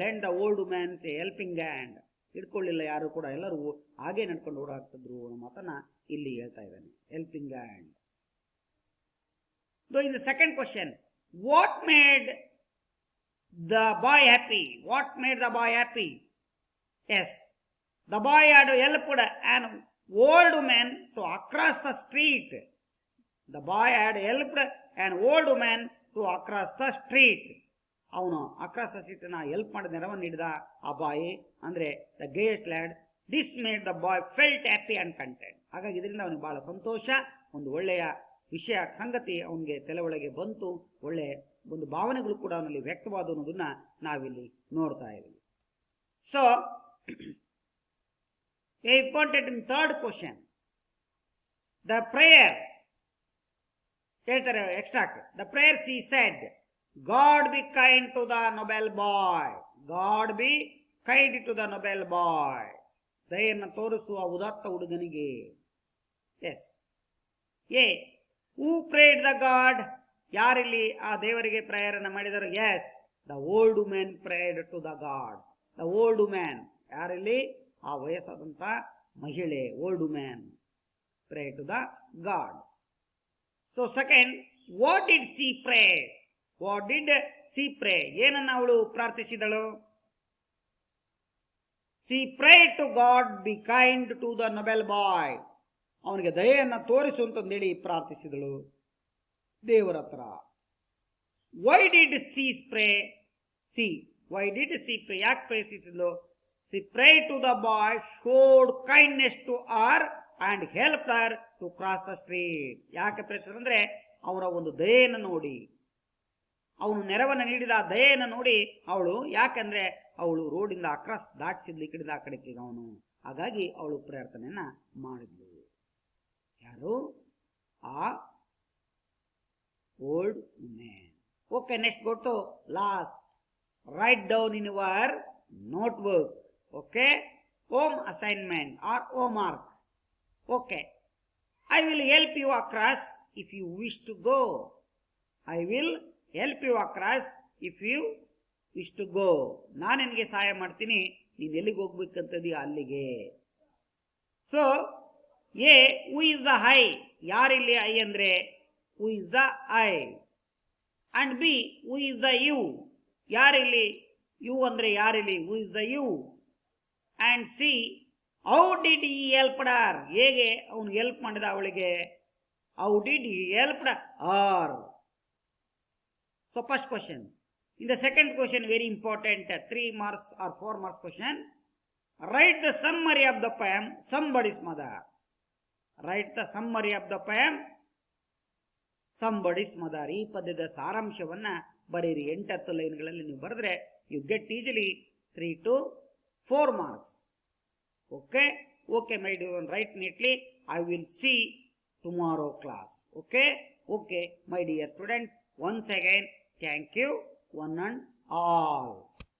lend the old woman's helping hand. ಇಟ್ಕೊಳ್ಳಿಲ್ಲ ಯಾರು ಕೂಡ, ಎಲ್ಲರೂ ಹಾಗೆ ನಡ್ಕೊಂಡು ಓಡಾಡ್ತಿದ್ರು ಅನ್ನೋ ಮಾತನ್ನ ಇಲ್ಲಿ ಹೇಳ್ತಾ ಇದ್ದಾನೆ. Helping hand. In the second question, what made the boy happy? What made the boy happy? Yes, the boy had helped an old woman to across the street. The boy had helped an old woman to across the street. ಅವನು across the street ನ help ಮಾಡಿದ, ನೆರವನ್ನು ನೀಡಿದ ಆ boy ಅಂದ್ರೆ the gayest lad. This made the boy felt happy and content. ಹಾಗಾಗಿ ಇದರಿಂದ ಅವನಿಗೆ ಬಹಳ ಸಂತೋಷ, ಒಂದು ಒಳ್ಳೆಯ ವಿಷಯ ಸಂಗತಿ ಅವನಿಗೆ ತಲೆ ಒಳಗೆ ಬಂತು, ಒಳ್ಳೆ ಒಂದು ಭಾವನೆಗಳು ಕೂಡ ಅವನಲ್ಲಿ ವ್ಯಕ್ತವಾದ ಅನ್ನೋದನ್ನ ನಾವಿಲ್ಲಿ ನೋಡ್ತಾ ಇದ್ದೀವಿ. So important in third question, the prayer ಹೇಳ್ತಾರೆ extract. The prayer she said, God be kind to the noble boy. God be kind to the noble boy. ದಯೆಯನ್ನು ತೋರಿಸುವ ಉದಾತ್ತ ಹುಡುಗನಿಗೆ. Yes. A, who prayed the God? ಯಾರಿಲ್ಲಿ ಆ ದೇವರಿಗೆ prayer ಅನ್ನು ಮಾಡಿದರು? Yes, the old women prayed to the God. The old women ಯಾರಿಲ್ಲಿ? ಆ ವಯಸ್ಸಾದಂತ ಮಹಿಳೆ, old women pray to the God. So second, what did she pray? What did she pray? ಏನನ್ನ ಅವಳು ಪ್ರಾರ್ಥಿಸಿದಳು? She prayed to God, be kind to the noble boy. ಅವನಿಗೆ ದಯೆಯನ್ನ ತೋರಿಸು ಅಂತಂದೇಳಿ ಪ್ರಾರ್ಥಿಸಿದಳು ದೇವರ ಹತ್ರ. Why did she pray? Why did she pray? ಯಾಕೆ ಪ್ರಾರ್ಥಿಸಿದಳು? She prayed to the boy, showed kindness to her and helped her to cross the street. ಯಾಕೆ ಪ್ರಾರ್ಥಿಸಿದ್ರು ಅಂದ್ರೆ ಅವರ ಒಂದು ದಯೆಯನ್ನು ನೋಡಿ, ಅವನು ನೆರವನ್ನು ನೀಡಿದ ದಯೆಯನ್ನು ನೋಡಿ ಅವಳು, ಯಾಕಂದ್ರೆ ಅವಳು ರೋಡಿಂದ ಅಕ್ರಾಸ್ ದಾಟಿಸಿದ್ಲು ಈ ಕಡೆದ ಆ ಕಡೆಗೆ ಅವನು, ಹಾಗಾಗಿ ಅವಳು ಪ್ರಾರ್ಥನೆಯನ್ನ ಮಾಡಿದ್ಲು. ಯಾರು? ಆ old woman. Okay, next go to last. Write down in your notebook. Okay, home assignment or homework. Okay, I will help you across if you wish to go. I will help you across if you wish to go. ನಾನು ನಿನಗೆ ಸಹಾಯ ಮಾಡ್ತೀನಿ, ನೀನು ಎಲ್ಲಿಗೆ ಹೋಗ್ಬೇಕಂತದೀಯ ಅಲ್ಲಿಗೆ. So A who is the I, ಯಾರಿಲ್ಲಿ I ಅಂದ್ರೆ who is the I. And B who is the you, ಯಾರಿಲ್ಲಿ ಯು ಅಂದ್ರೆ ಯಾರಿಲ್ಲಿ who is the you. And C how did he helped her, ಹೇಗೆ ಅವನು ಹೆಲ್ಪ್ ಮಾಡಿದ ಅವಳಿಗೆ. How did he helped her. So first question. In the second question, very important, 3 marks or 4 marks question. Write the summary of the poem Somebody's Mother. Write the summary of the poem Somebody's Mother. ಈ ಪದ್ಯದ ಸಾರಾಂಶವನ್ನ ಬರೀರಿ. 8-10 ಲೈನ್ಗಳಲ್ಲಿ ನೀವು ಬರೆದ್ರೆ you get easily 3 to 4 marks. Okay, okay my dear one, write neatly. I will see tomorrow class. Okay, okay my dear students, once again thank you one and all.